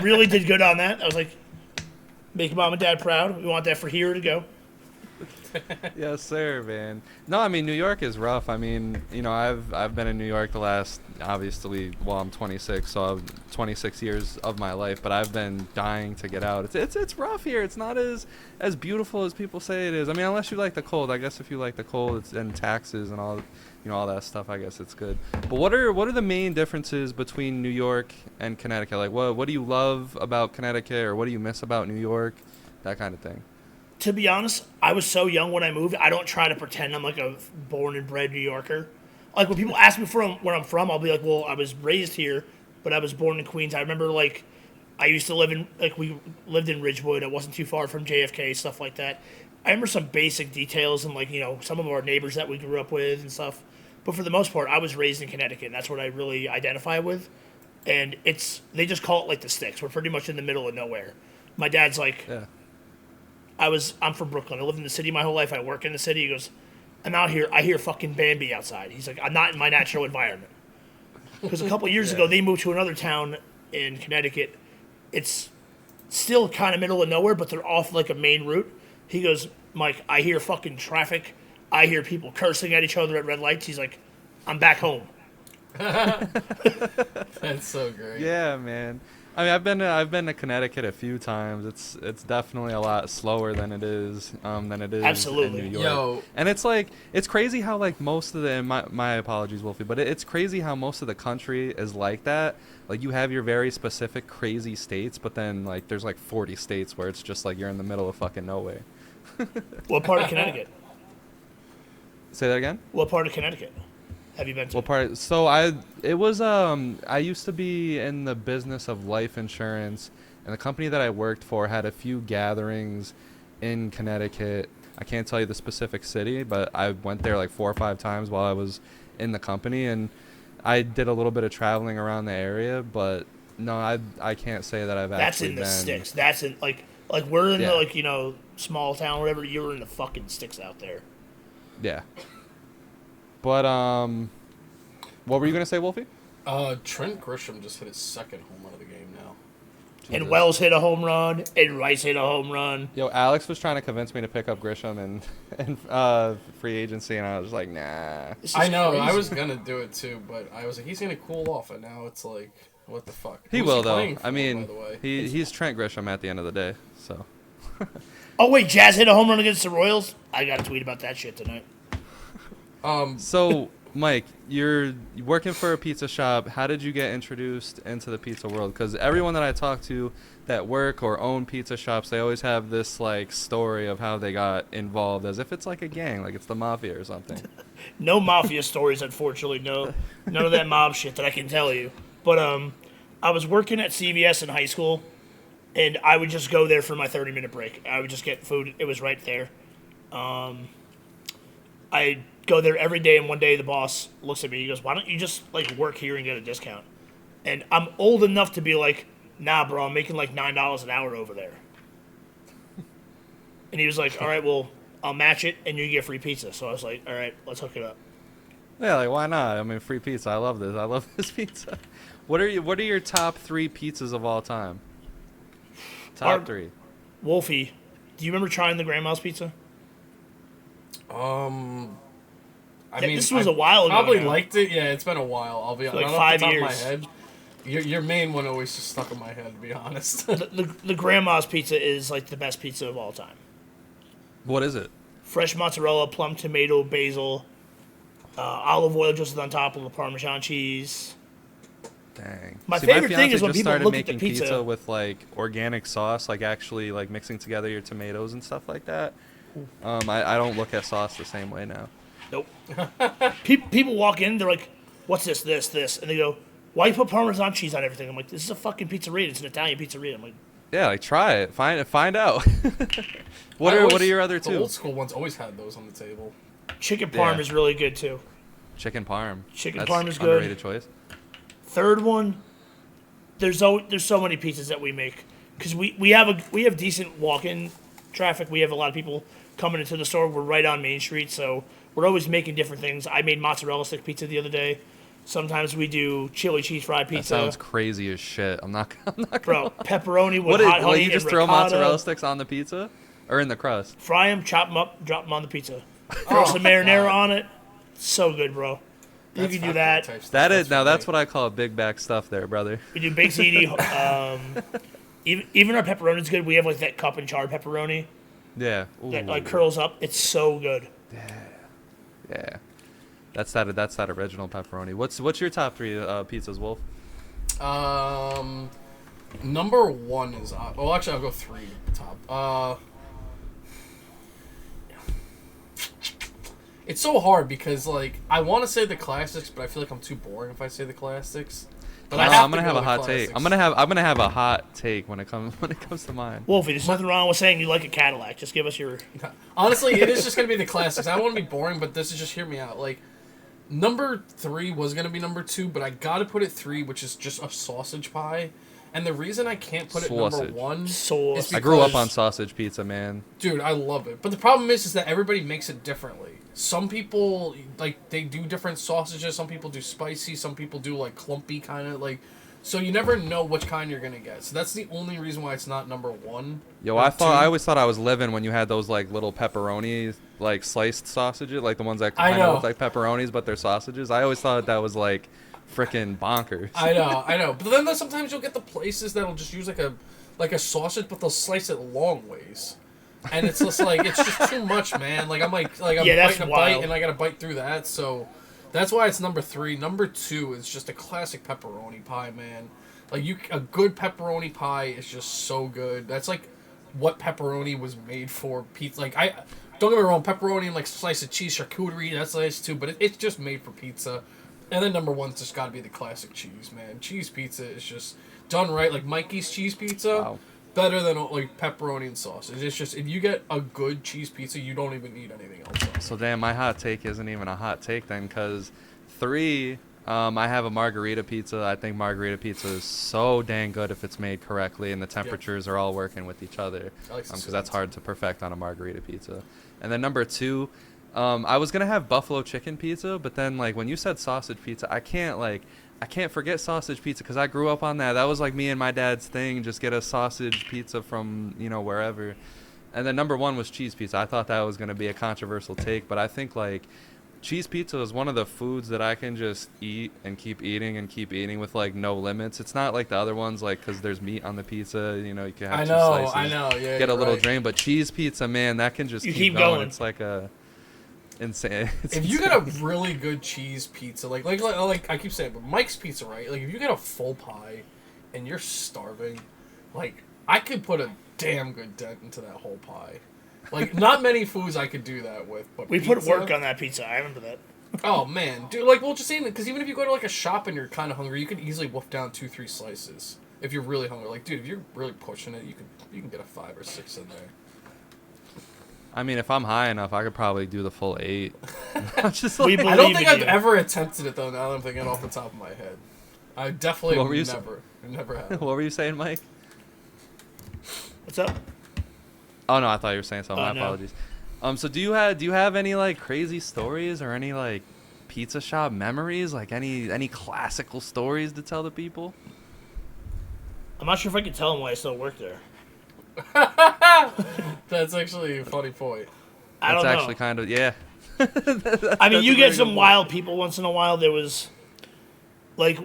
really did good on that. I was like, make mom and dad proud. We want that for here to go. Yes, sir, man. No, I mean, New York is rough. I mean, I've been in New York the last, obviously, well, I'm 26, so I'm 26 years of my life, but I've been dying to get out. It's rough here. It's not as beautiful as people say it is. I mean, unless you like the cold. I guess if you like the cold and taxes and all, all that stuff, I guess it's good. But what are the main differences between New York and Connecticut? Like, what do you love about Connecticut, or what do you miss about New York? That kind of thing. To be honest, I was so young when I moved. I don't try to pretend I'm like a born and bred New Yorker. Like when people ask me where I'm from, I'll be like, well, I was raised here, but I was born in Queens. I remember I used to live we lived in Ridgewood. It wasn't too far from JFK, stuff like that. I remember some basic details and some of our neighbors that we grew up with and stuff. But for the most part, I was raised in Connecticut, and that's what I really identify with. And they just call it like the sticks. We're pretty much in the middle of nowhere. My dad's like, Yeah. I'm from Brooklyn. I lived in the city my whole life. I work in the city. He goes, I'm out here. I hear fucking Bambi outside. He's like, I'm not in my natural environment. Because a couple of years ago, they moved to another town in Connecticut. It's still kind of middle of nowhere, but they're off like a main route. He goes, Mike, I hear fucking traffic. I hear people cursing at each other at red lights. He's like, I'm back home. That's so great. Yeah, man. I mean, I've been to Connecticut a few times. It's definitely a lot slower than it is Absolutely. in New York. Yo. And it's crazy how like most of my apologies, Wolfie, but it's crazy how most of the country is like that. Like you have your very specific crazy states, but then like there's like 40 states where it's just like you're in the middle of fucking nowhere. What part of Connecticut? Say that again? What part of Connecticut have you been to? What part? So I used to be in the business of life insurance, and the company that I worked for had a few gatherings in Connecticut. I can't tell you the specific city, but I went there like 4 or 5 times while I was in the company, and I did a little bit of traveling around the area. But no, I can't say that I've That's actually in the been. sticks. That's in like we're in Yeah. the small town, whatever. You're in the fucking sticks out there. Yeah. But what were you gonna say, Wolfie? Trent Grisham just hit his second home run of the game now. And Jesus. Wells hit a home run, and Rice hit a home run. Yo, Alex was trying to convince me to pick up Grisham and free agency, and I was like, nah. This is I know, crazy. I was gonna do it too, but I was like, he's gonna cool off, and now it's like, what the fuck? He Who's will though. playing for, I mean, by the way? he's Trent Grisham at the end of the day. So Oh wait, Jazz hit a home run against the Royals. I got to tweet about that shit tonight. so Mike, you're working for a pizza shop. How did you get introduced into the pizza world? Because everyone that I talk to that work or own pizza shops, they always have this like story of how they got involved, as if it's like a gang, like it's the mafia or something. No mafia stories, unfortunately. No, none of that mob shit that I can tell you. But I was working at CVS in high school, and I would just go there for my 30-minute break. I would just get food. It was right there. I go there every day, and one day the boss looks at me. He goes, "Why don't you just like work here and get a discount?" And I'm old enough to be like, "Nah, bro, I'm making like $9 an hour over there." And he was like, "All right, well, I'll match it, and you get free pizza." So I was like, "All right, let's hook it up." Yeah, like why not? I mean, free pizza. I love this. I love this pizza. What are your top 3 pizzas of all time? Top 3. Wolfie, do you remember trying the grandma's pizza? I Yeah, mean, this was I a while ago Probably now. liked it. Yeah, it's been a while. I'll be Like not 5 off the top years. of my head. Your main one always just stuck in my head, to be honest. The grandma's pizza is like the best pizza of all time. What is it? Fresh mozzarella, plum, tomato, basil, olive oil just on top of the Parmesan cheese. Dang. My See, favorite thing fiance is when just people started look at the making pizza. with like organic sauce, like actually like mixing together your tomatoes and stuff like that. I don't look at sauce the same way now. Nope. People walk in, they're like, "What's this, this?" And they go, "Why you put Parmesan cheese on everything?" I'm like, "This is a fucking pizzeria. It's an Italian pizzeria." I'm like, Yeah, like try it, find out. What are your other The two? old school ones always had those on the table. chicken parm Yeah. is really good too. Chicken parm. Chicken That's parm is good. underrated choice. Third one, there's so many pizzas that we make because we have decent walk-in traffic. We have a lot of people coming into the store. We're right on Main Street, so we're always making different things. I made mozzarella stick pizza the other day. Sometimes we do chili cheese fried That pizza. sounds crazy as shit. I'm not gonna. Bro, pepperoni with What hot is, honey you just and throw ricotta. mozzarella sticks on the pizza, or in the crust? Fry them, chop them up, drop them on the pizza. Throw some marinara on it. So good, bro. You can do that. That's what I call big back stuff, there, brother. We do big ziti. Even our pepperoni's good. We have like that cup and char pepperoni Yeah. that like Ooh. curls up. It's so good. Yeah. That's that original pepperoni. What's your top three pizzas, Wolf? Number one is well, actually, I'll go three top. It's so hard because like I want to say the classics, but I feel like I'm too boring if I say the classics. But I'm gonna have a hot take. I'm gonna have a hot take when it comes to mine. Wolfie, there's nothing wrong with saying you like a Cadillac. Just give us your. Honestly, it is just gonna be the classics. I don't want to be boring, but this is just hear me out. Like number 3 was gonna be number 2, but I gotta put it 3, which is just a sausage pie. And the reason I can't put it number Sausage. 1 Sauce. is I grew up because- on sausage pizza, man. Dude, I love it. But the problem is that everybody makes it differently. Some people, like, they do different sausages. Some people do spicy. Some people do, like, clumpy kind of, like... So you never know which kind you're going to get. So that's the only reason why it's not number 1. Yo, or I 2. always thought I was living when you had those, like, little pepperoni, like, sliced sausages. Like, the ones that I kind know. of look like pepperonis, but they're sausages. I always thought that was, like, freaking bonkers. I know. But then sometimes you'll get the places that'll just use, like a sausage, but they'll slice it long ways. And it's just like it's just too much, man. Like I'm Yeah, that's biting a wild. bite and I gotta bite through that. So that's why it's number 3. Number 2 is just a classic pepperoni pie, man. Like a good pepperoni pie is just so good. That's like what pepperoni was made for. Pizza. Like don't get me wrong, pepperoni and like slice of cheese charcuterie, that's nice too. But it's just made for pizza. And then number 1's just gotta be the classic cheese, man. Cheese pizza is just done right. Like Mikey's cheese pizza. Wow. Better than like pepperoni and sausage. It's just if you get a good cheese pizza, you don't even need anything else. So damn, my hot take isn't even a hot take then, because 3, I have a margarita pizza. I think margarita pizza is so dang good if it's made correctly and the temperatures are all working with each other, I like to see because that's that. hard to perfect on a margarita pizza. And then number 2, I was gonna have buffalo chicken pizza, but then like when you said sausage pizza, I can't forget sausage pizza because I grew up on that. That was like me and my dad's thing. Just get a sausage pizza from, wherever. And then number 1 was cheese pizza. I thought that was going to be a controversial take, but I think like cheese pizza is one of the foods that I can just eat and keep eating with like no limits. It's not like the other ones, like, because there's meat on the pizza, you can have 2 slices. I know. Yeah, Get a you're little right. drain, but cheese pizza, man, that can just You keep keep going. going. It's like a insane. It's If you insane. get a really good cheese pizza, like I keep saying, but Mike's Pizza, right? Like if you get a full pie and you're starving, like I could put a damn good dent into that whole pie. Like not many foods I could do that with, but We pizza, put work on that pizza. I remember that. Oh man, dude! Like, well, just saying, because even if you go to like a shop and you're kind of hungry, you could easily wolf down 2-3 slices if you're really hungry. Like, dude, if you're really pushing it, you can get a 5 or 6 in there. I mean, if I'm high enough, I could probably do the full 8. I'm just like, We believe I don't think in I've you. ever attempted it though. Now that I'm thinking off the top of my head, I definitely What were you never have. what were you saying, Mike? What's up? Oh no, I thought you were saying something. Oh, My no. apologies. So do you have any like crazy stories or any like pizza shop memories? Like any classical stories to tell the people? I'm not sure if I can tell them why I still work there. That's actually a funny point. I That's don't know. actually kind of, yeah. I mean, That's you a get very some good wild people once in a while. There was Like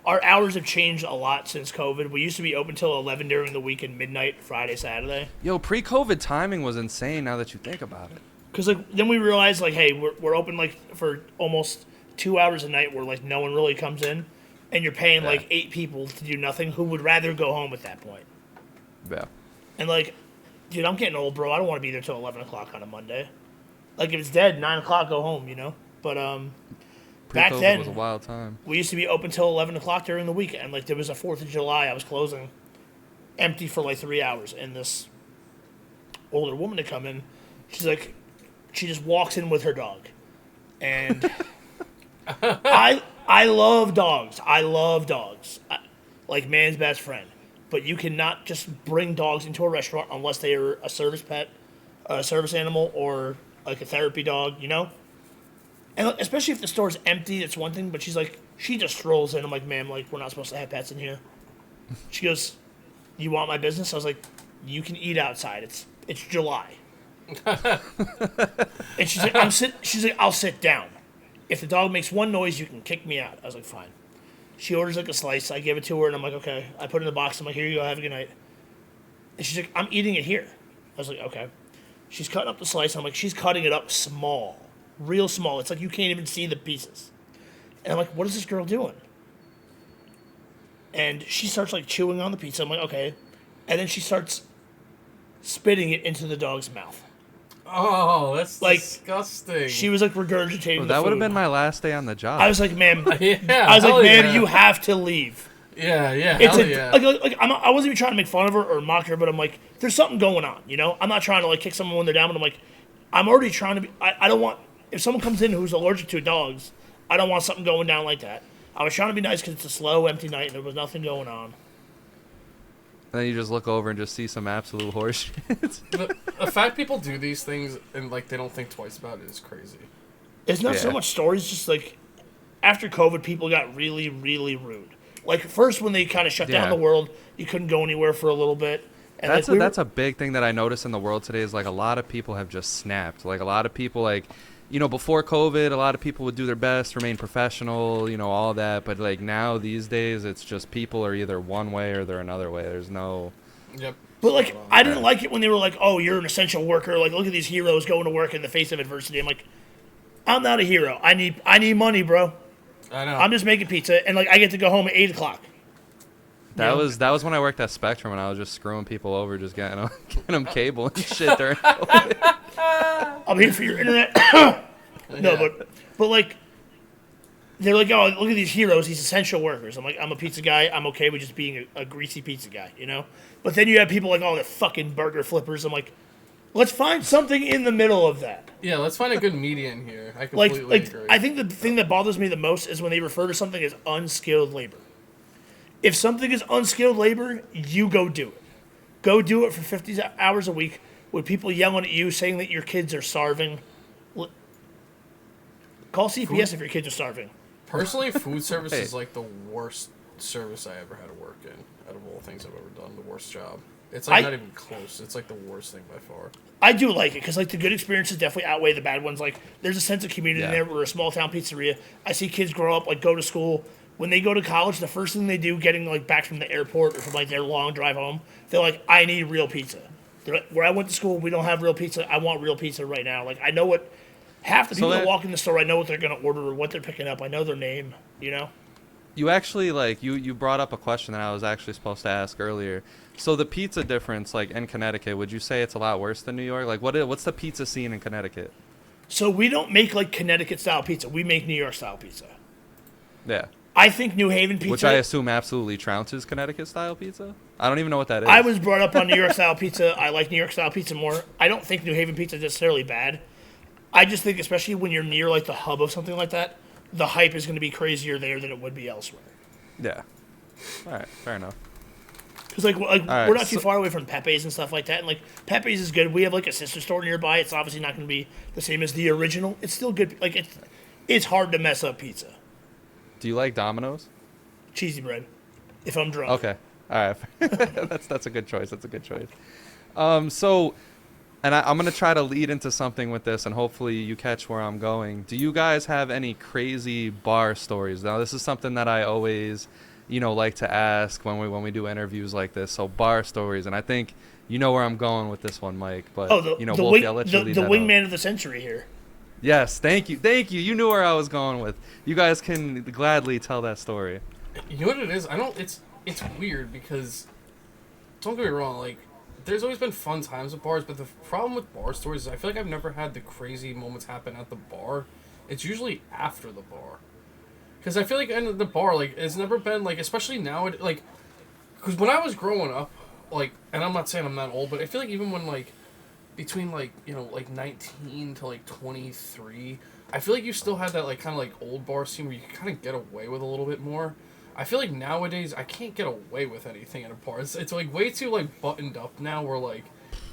our hours have changed a lot since COVID. We used to be open till 11 during the week and midnight Friday, Saturday. Yo, pre-COVID timing was insane. Now that you think about it. Because like then we realized like, hey, we're open like for almost 2 hours a night where like no one really comes in, and you're paying like 8 people to do nothing who would rather go home at that point. Yeah. And like, dude, I'm getting old, bro. I don't want to be there till 11 o'clock on a Monday. Like if it's dead, 9 o'clock, go home. You know. But back Pre-COVID then was a wild time. we used to be open till 11 o'clock during the week, and like there was a 4th of July, I was closing, empty for like 3 hours, and this older woman to come in. She's like, she just walks in with her dog, and I love dogs. I love dogs, like man's best friend. But you cannot just bring dogs into a restaurant unless they are a service pet, a service animal, or like a therapy dog. You know. And especially if the store's empty, it's one thing. But she's like, she just strolls in. I'm like, ma'am, like we're not supposed to have pets in here. She goes, "You want my business?" I was like, "You can eat outside. It's July." And she's like, She's like, "I'll sit down. If the dog makes one noise, you can kick me out." I was like, "Fine." She orders like a slice. I give it to her, and I'm like, "Okay." I put it in the box. I'm like, "Here you go. Have a good night." And she's like, "I'm eating it here." I was like, "Okay." She's cutting up the slice. I'm like, "She's cutting it up small. Real small. It's like you can't even see the pieces." And I'm like, "What is this girl doing?" And she starts like chewing on the pizza. I'm like, "Okay." And then she starts spitting it into the dog's mouth. Oh, that's Like, disgusting. She was like regurgitating Bro, the that would have food. been my last day on the job. I was like, "Ma'am." Yeah, I was like, hell "Ma'am, yeah. you have to leave." Yeah, yeah, It's hell a, yeah. I wasn't even trying to make fun of her or mock her, but I'm like, there's something going on, you know? I'm not trying to like kick someone when they're down, but I'm like, I'm already trying to be, I don't want, if someone comes in who's allergic to dogs, I don't want something going down like that. I was trying to be nice because it's a slow, empty night and there was nothing going on. And then you just look over and just see some absolute horse shit. The fact people do these things and like they don't think twice about it is crazy. It's not so Yeah. much stories, just like, after COVID, people got really, really rude. Like, first when they kind of shut down Yeah. the world, you couldn't go anywhere for a little bit. And That's a big thing that I notice in the world today is like a lot of people have just snapped. Like a lot of people like, you know, before COVID, a lot of people would do their best, remain professional, you know, all that. But like now these days, it's just people are either one way or they're another way. There's no. Yep. But like, I didn't like it when they were like, "Oh, you're an essential worker. Like, look at these heroes going to work in the face of adversity." I'm like, I'm not a hero. I need money, bro. I know. I'm just making pizza, and like I get to go home at 8 o'clock. That Yeah. was when I worked at Spectrum and I was just screwing people over, just getting them cable and shit during COVID. I'm here for your internet. No, but like, they're like, "Oh, look at these heroes. These essential workers." I'm like, I'm a pizza guy. I'm okay with just being a greasy pizza guy, you know. But then you have people like, "Oh, the fucking burger flippers." I'm like, let's find something in the middle of that. Yeah, let's find a good median here. I Like, completely like agree. I think the thing that bothers me the most is when they refer to something as unskilled labor. If something is unskilled labor, you go do it. Go do it for 50 hours a week with people yelling at you, saying that your kids are starving. Call CPS if your kids are starving. Personally, food service Hey. is like the worst service I ever had to work in. Out of all the things I've ever done, the worst job. It's like not even close. It's like the worst thing by far. I do like it because like the good experiences definitely outweigh the bad ones. Like there's a sense of community Yeah. there. We're a small town pizzeria. I see kids grow up, like go to school. When they go to college, the first thing they do, getting like back from the airport or from like their long drive home, they're like, "I need real pizza." They're like, "Where I went to school, we don't have real pizza. I want real pizza right now." Like I know what half the people that that- walk in the store, I know what they're gonna order or what they're picking up. I know their name. You know. You actually like you brought up a question that I was actually supposed to ask earlier. So the pizza difference, like in Connecticut, would you say it's a lot worse than New York? Like what's the pizza scene in Connecticut? So we don't make like Connecticut style pizza. We make New York style pizza. Yeah. I think New Haven pizza. Which I assume absolutely trounces Connecticut style pizza. I don't even know what that is. I was brought up on New York style pizza. I like New York style pizza more. I don't think New Haven pizza is necessarily bad. I just think, especially when you're near like the hub of something like that, the hype is going to be crazier there than it would be elsewhere. Yeah. All right. Fair enough. Because like right, we're not too so- far away from Pepe's and stuff like that. And like Pepe's is good. We have like a sister store nearby. It's obviously not going to be the same as the original. It's still good. Like it's hard to mess up pizza. Do you like Domino's? Cheesy bread. If I'm drunk. Okay. All right. That's a good choice. That's a good choice. So And I'm going to try to lead into something with this, and hopefully you catch where I'm going. Do you guys have any crazy bar stories? Now, this is something that I always, like to ask when we do interviews like this. So bar stories, and I think you know where I'm going with this one, Mike. But, Wolfie, I'll let you lead the that wingman off. of the century here. Yes, thank you. You knew where I was going with. You guys can gladly tell that story. You know what it is? It's weird because, don't get me wrong, like, there's always been fun times at bars, but the problem with bar stories is I feel like I've never had the crazy moments happen at the bar. It's usually after the bar. Because I feel like in the bar, like, it's never been, like, especially now, like, because when I was growing up, like, and I'm not saying I'm that old, but I feel like even when, like, between, like, 19 to, like, 23, I feel like you still had that, like, kind of, like, old bar scene where you could kind of get away with a little bit more. I feel like nowadays I can't get away with anything at a bar. It's like way too like buttoned up now. Where like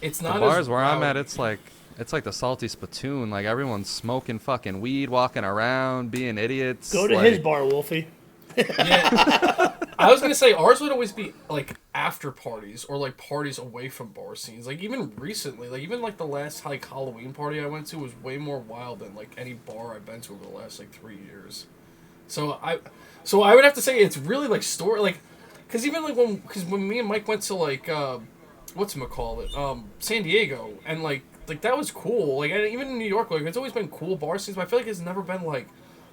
it's not The bars as where I'm at, rowdy. it's like the salty spittoon. Like everyone's smoking fucking weed, walking around, being idiots. Go to like, his bar, Wolfie. Yeah, I was gonna say ours would always be like after parties or like parties away from bar scenes. Like even recently, like even like the last like Halloween party I went to was way more wild than like any bar I've been to over the last like 3 years. So I would have to say it's really like story like, cause even like when me and Mike went to like whatchamacallit, San Diego, and like that was cool. Like and even in New York, like it's always been cool bar scenes, but I feel like it's never been like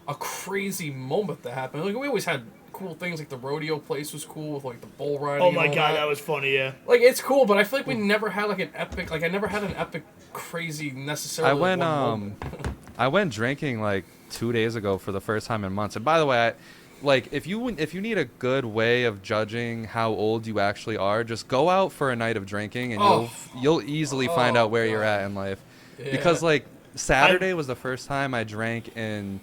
a crazy moment that happened. Like we always had cool things, like the rodeo place was cool with like the bull riding. Oh and my all god, that was funny. Yeah. like it's cool, but I feel like we never had like an epic. Like I never had an epic crazy necessarily. I went one moment. I went drinking like 2 days ago for the first time in months. And by the way, if you need a good way of judging how old you actually are, just go out for a night of drinking, and you'll easily find out where you're God. at in life. Yeah. Because like Saturday was the first time I drank in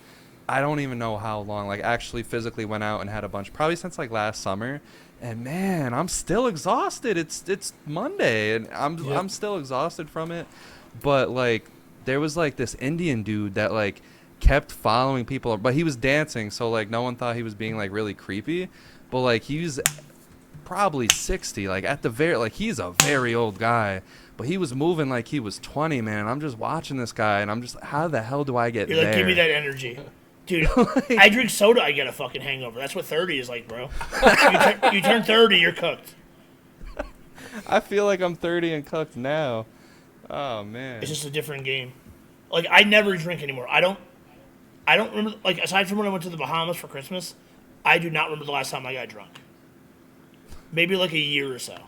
I don't even know how long. Like actually physically went out and had a bunch, probably since like last summer. And man, I'm still exhausted. It's Monday, and I'm still exhausted from it. But like there was like this Indian dude that like kept following people, but he was dancing, so like no one thought he was being like really creepy. But like he was probably 60, like at the very like he's a very old guy, but he was moving like he was 20, man. I'm just watching this guy, and I'm just, how the hell do I get You're there? like, give me that energy. Dude, I drink soda, I get a fucking hangover. That's what 30 is like, bro. You turn 30, you're cooked. I feel like I'm 30 and cooked now. Oh man. It's just a different game. Like, I never drink anymore. I don't remember, like, aside from when I went to the Bahamas for Christmas, I do not remember the last time I got drunk. Maybe like a year or so.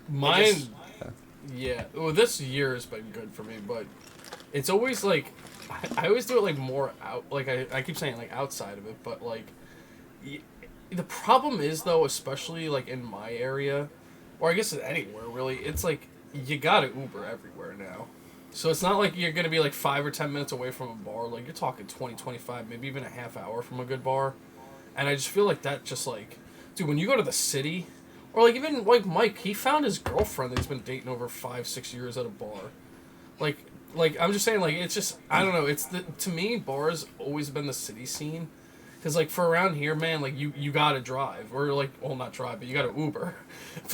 Mine, yeah. Well, this year has been good for me, but it's always like I always do it like more out. Like I keep saying like outside of it, but like the problem is though, especially like in my area, or I guess anywhere really, it's like you gotta Uber everywhere now. So it's not like you're gonna be like 5 or 10 minutes away from a bar. Like you're talking 20, 25, maybe even a half hour from a good bar. And I just feel like that just like, dude, when you go to the city. Or, like, even, like, Mike, he found his girlfriend that he's been dating over 5-6 years at a bar. Like, I'm just saying, like, it's just, I don't know, to me, bars always been the city scene. Because, like, for around here, man, like, you gotta drive. Or, like, well, not drive, but you gotta Uber.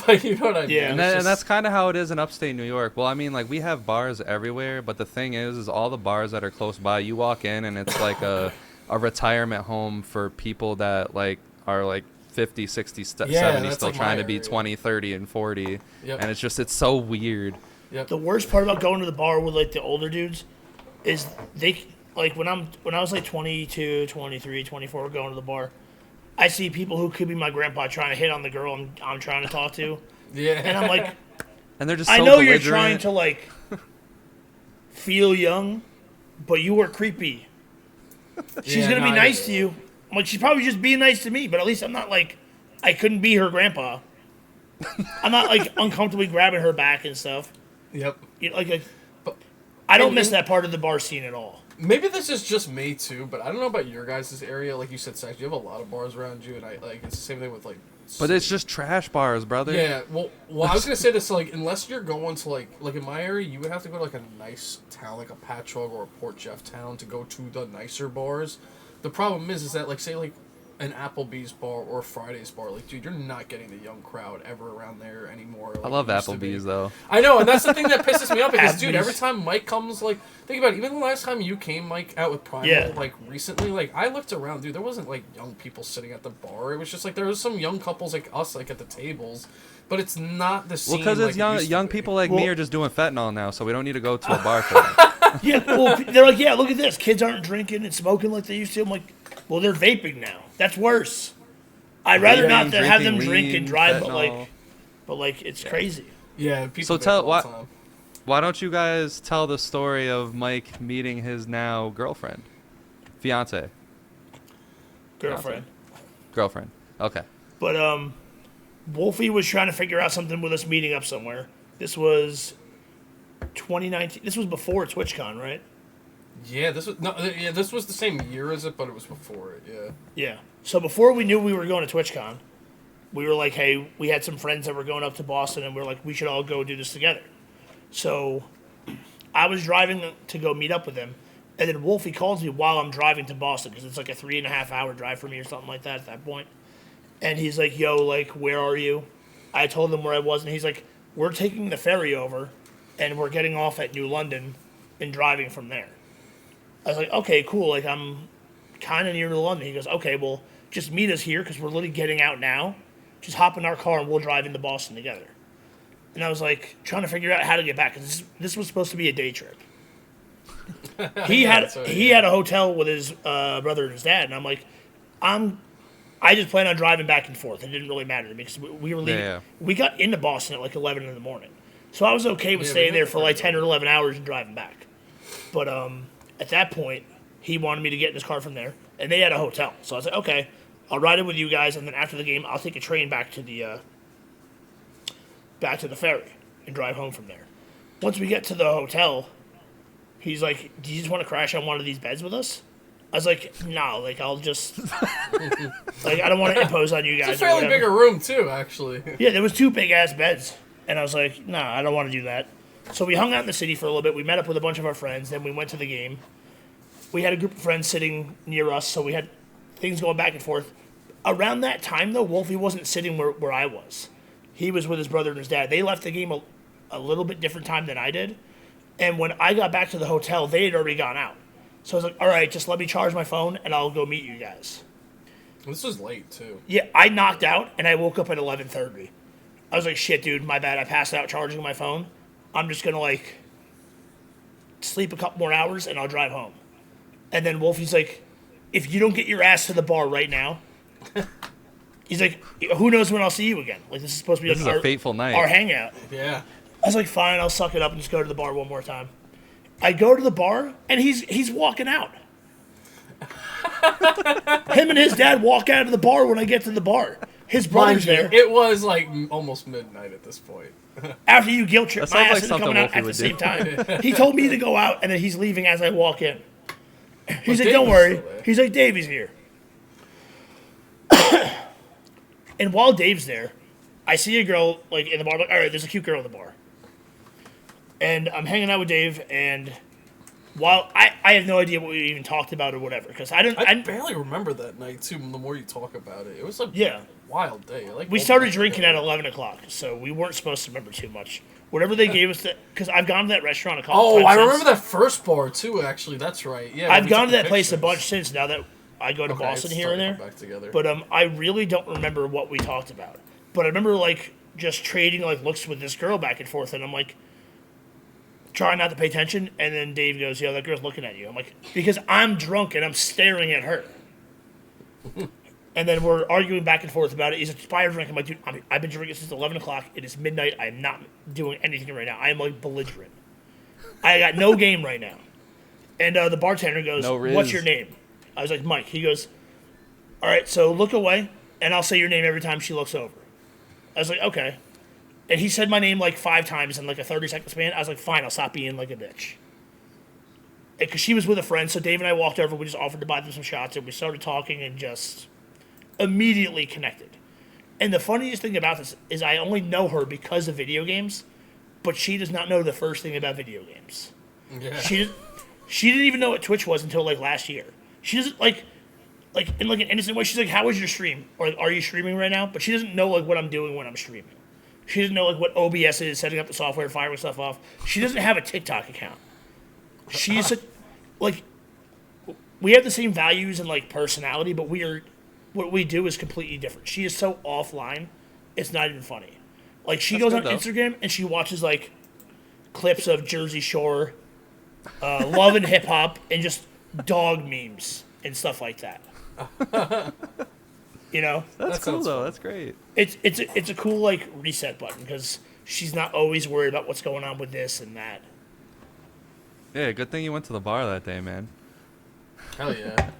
But you know what I mean? Yeah. And that's kind of how it is in upstate New York. Well, I mean, like, we have bars everywhere, but the thing is all the bars that are close by, you walk in and it's like a retirement home for people that, like, are, like, 50, 60, 70 still like trying my to be area. 20, 30, and 40. Yep. And it's so weird. Yep. The worst part about going to the bar with, like, the older dudes is they, like, when I was, like, 22, 23, 24, going to the bar, I see people who could be my grandpa trying to hit on the girl I'm trying to talk to. Yeah. And I'm like, And they're just so I know you're belligerent. trying to, like, feel young, but you were creepy. She's Yeah, going to no, be I nice get to it. you. I'm like, she's probably just being nice to me, but at least I'm not, like, I couldn't be her grandpa. I'm not, like, uncomfortably grabbing her back and stuff. Yep. You know, like, But- I don't miss that part of the bar scene at all. Maybe this is just me, too, but I don't know about your guys' area. Like you said, Sax, you have a lot of bars around you, and it's the same thing with, like... But it's just trash bars, brother. Yeah, well, I was gonna say this, like, unless you're going to, like in my area, you would have to go to, like, a nice town, like a Patchogue or a Port Jeff town to go to the nicer bars. The problem is that, like, say, like, an Applebee's bar or Friday's bar, like, dude, you're not getting the young crowd ever around there anymore. Like I love it used to be. Applebee's though. I know, and that's the thing that pisses me off because, dude, Applebee's. every time Mike comes, like, think about it, even the last time you came, Mike, out with Primal, Yeah. like, recently, like, I looked around, dude, there wasn't, like, young people sitting at the bar. It was just, like, there was some young couples like us, like, at the tables, but it's not the scene Well, because like it's it used to young be. people like me Well- are just doing fentanyl now, so we don't need to go to a bar for that. Yeah, well, they're like, yeah, look at this. Kids aren't drinking and smoking like they used to. I'm like, well, they're vaping now. That's worse. I'd rather not Drinking, have them drink lean, and drive, fentanyl. but like, it's crazy. Yeah, people So vape tell- all the why- time. Why don't you guys tell the story of Mike meeting his now girlfriend, fiance, Girlfriend. girlfriend? Okay. But Wolfie was trying to figure out something with us meeting up somewhere. This was 2019. This was before TwitchCon, right? Yeah, this was the same year as it, but it was before it. Yeah. Yeah. So before we knew we were going to TwitchCon, we were like, hey, we had some friends that were going up to Boston, and we are like, we should all go do this together. So I was driving to go meet up with him, and then Wolfie calls me while I'm driving to Boston because it's like a 3.5 hour drive for me or something like that at that point. And he's like, yo, like, where are you? I told him where I was, and he's like, we're taking the ferry over, and we're getting off at New London and driving from there. I was like, okay, cool. Like, I'm kind of near to London. He goes, okay, well, just meet us here because we're literally getting out now. Just hop in our car and we'll drive into Boston together. And I was like, trying to figure out how to get back because this was supposed to be a day trip. He that's right, had a hotel with his brother and his dad, and I'm like, I just plan on driving back and forth. It didn't really matter to me because we were leaving. Yeah. We got into Boston at like 11 in the morning, so I was okay with Yeah, we staying made there it for like pretty 10 or 11 hours and driving back. But at that point, he wanted me to get in his car from there, and they had a hotel. So I was like, okay, I'll ride in with you guys, and then after the game, I'll take a train back to the ferry and drive home from there. Once we get to the hotel, he's like, do you just want to crash on one of these beds with us? I was like, no, like, I'll just, like, I don't want to impose on you guys. It's a or fairly whatever. bigger room too, actually. Yeah, there was 2 big-ass beds. And I was like, nah, I don't want to do that. So we hung out in the city for a little bit. We met up with a bunch of our friends. Then we went to the game. We had a group of friends sitting near us, so we had things going back and forth. Around that time, though, Wolfie wasn't sitting where I was. He was with his brother and his dad. They left the game a little bit different time than I did. And when I got back to the hotel, they had already gone out. So I was like, all right, just let me charge my phone, and I'll go meet you guys. This was late too. Yeah, I knocked out, and I woke up at 11:30. I was like, shit, dude, my bad. I passed out charging my phone. I'm just going to, like, sleep a couple more hours, and I'll drive home. And then Wolfie's like, if you don't get your ass to the bar right now, he's like, who knows when I'll see you again? Like, this is supposed to be This like is a fateful night. our hangout. Yeah. I was like, fine, I'll suck it up and just go to the bar one more time. I go to the bar, and he's walking out. Him and his dad walk out of the bar when I get to the bar. His brother's there. It was like almost midnight at this point. After you guilt trip That my sounds ass like into something coming out Wolfie at the would same do. time. He told me to go out, and then he's leaving as I walk in. He's like, Dave don't was worry. still there. He's like, Davey's here. And while Dave's there, I see a girl like in the bar. I'm like, all right, there's a cute girl in the bar. And I'm hanging out with Dave, and while I have no idea what we even talked about or whatever, because I barely remember that night too. The more you talk about it, it was a Yeah. wild day. Like We started drinking at 11 o'clock, so we weren't supposed to remember too much. Whatever they gave us, because I've gone to that restaurant a couple times. Oh, I since. remember that first bar too. Actually, that's right. Yeah, I've we gone took to that the place a pictures. bunch since. Now that I go to Okay, Boston it's here and starting to there, come back together. but I really don't remember what we talked about. But I remember like just trading like looks with this girl back and forth, and I'm like trying not to pay attention. And then Dave goes, "Yo, that girl's looking at you." I'm like, because I'm drunk and I'm staring at her. And then we're arguing back and forth about it. Is it buy a drink? I'm like, dude, I've been drinking since 11 o'clock. It is midnight. I am not doing anything right now. I am like belligerent. I got no game right now. And the bartender goes, No riz. "What's your name?" I was like, "Mike." He goes, "All right, so look away, and I'll say your name every time she looks over." I was like, "Okay." And he said my name like 5 times in like a 30-second span. I was like, "Fine, I'll stop being like a bitch." Because she was with a friend, so Dave and I walked over. We just offered to buy them some shots, and we started talking and just immediately connected. And the funniest thing about this is I only know her because of video games, but she does not know the first thing about video games. Yeah. She didn't even know what Twitch was until like last year. She doesn't like like in like an innocent way. She's like, "How was your stream?" Or like, "Are you streaming right now?" But she doesn't know like what I'm doing when I'm streaming. She doesn't know like what OBS is, setting up the software, firing stuff off. She doesn't have a TikTok account. She's like, we have the same values and like personality, but what we do is completely different. She is so offline, it's not even funny. Like she goes on Instagram and she watches like clips of Jersey Shore, Love and Hip Hop, and just dog memes and stuff like that. You know, That's cool though. That's great. it's a cool like reset button because she's not always worried about what's going on with this and that. Yeah, good thing you went to the bar that day, man. Hell yeah.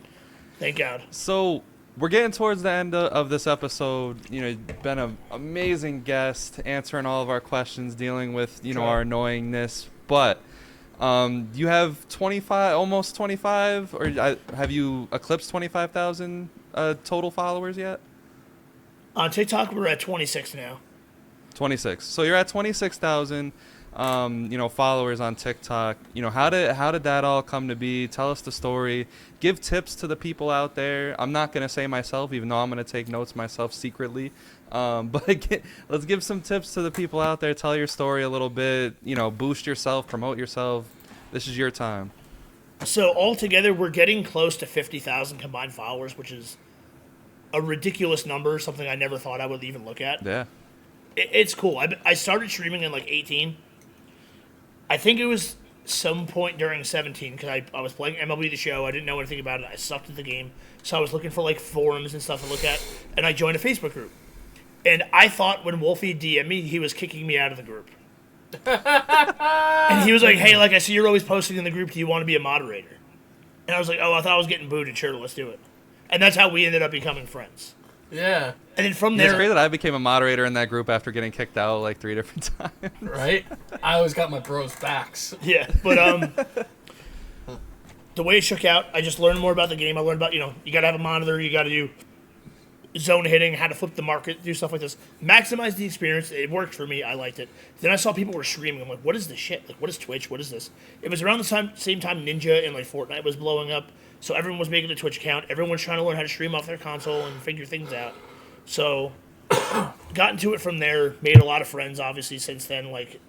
Thank God. So we're getting towards the end of this episode. You know, you've been an amazing guest, answering all of our questions, dealing with our annoyingness. But you have 25, almost 25, or have you eclipsed 25,000 total followers yet? On TikTok, we're at 26 now. 26. So you're at 26,000. Followers on TikTok. How did that all come to be? Tell us the story. Give tips to the people out there. I'm not gonna say myself, even though I'm gonna take notes myself secretly. But let's give some tips to the people out there. Tell your story a little bit. Boost yourself, promote yourself. This is your time. So altogether, we're getting close to 50,000 combined followers, which is a ridiculous number. Something I never thought I would even look at. Yeah. It's cool. I started streaming in like 18. I think it was some point during 17 because I was playing MLB The Show. I didn't know anything about it. I sucked at the game. So I was looking for like forums and stuff to look at. And I joined a Facebook group. And I thought when Wolfie DM'd me, he was kicking me out of the group. And he was like, "Hey, like I see you're always posting in the group. Do you want to be a moderator?" And I was like, "Oh, I thought I was getting booted. Sure, let's do it." And that's how we ended up becoming friends. Yeah. And then from It's there, great that I became a moderator in that group after getting kicked out like 3 different times. Right? I always got my bros' backs. yeah. But the way it shook out, I just learned more about the game. I learned about you got to have a monitor, you got to do zone hitting, how to flip the market, do stuff like this, maximize the experience. It worked for me. I liked it. Then I saw people were streaming. I'm like, what is this shit? Like, what is Twitch? What is this? It was around the same time Ninja and like Fortnite was blowing up. So everyone was making a Twitch account. Everyone was trying to learn how to stream off their console and figure things out. So got into it from there. Made a lot of friends, obviously, since then. Like,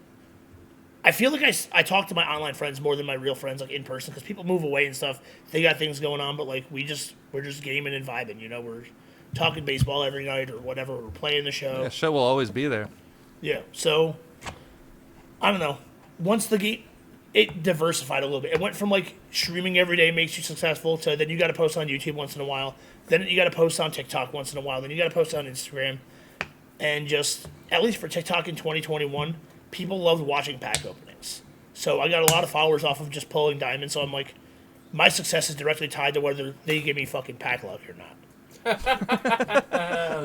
I feel like I talk to my online friends more than my real friends, like in person, because people move away and stuff. They got things going on, but like we're just gaming and vibing. We're talking baseball every night or whatever. We're playing the show. Yeah, show will always be there. Yeah. So I don't know. Once the game, it diversified a little bit. It went from like streaming every day makes you successful to then you got to post on YouTube once in a while. Then you got to post on TikTok once in a while. Then you got to post on Instagram. And just, at least for TikTok in 2021, people loved watching pack openings. So I got a lot of followers off of just pulling diamonds. So I'm like, my success is directly tied to whether they give me fucking pack luck or not.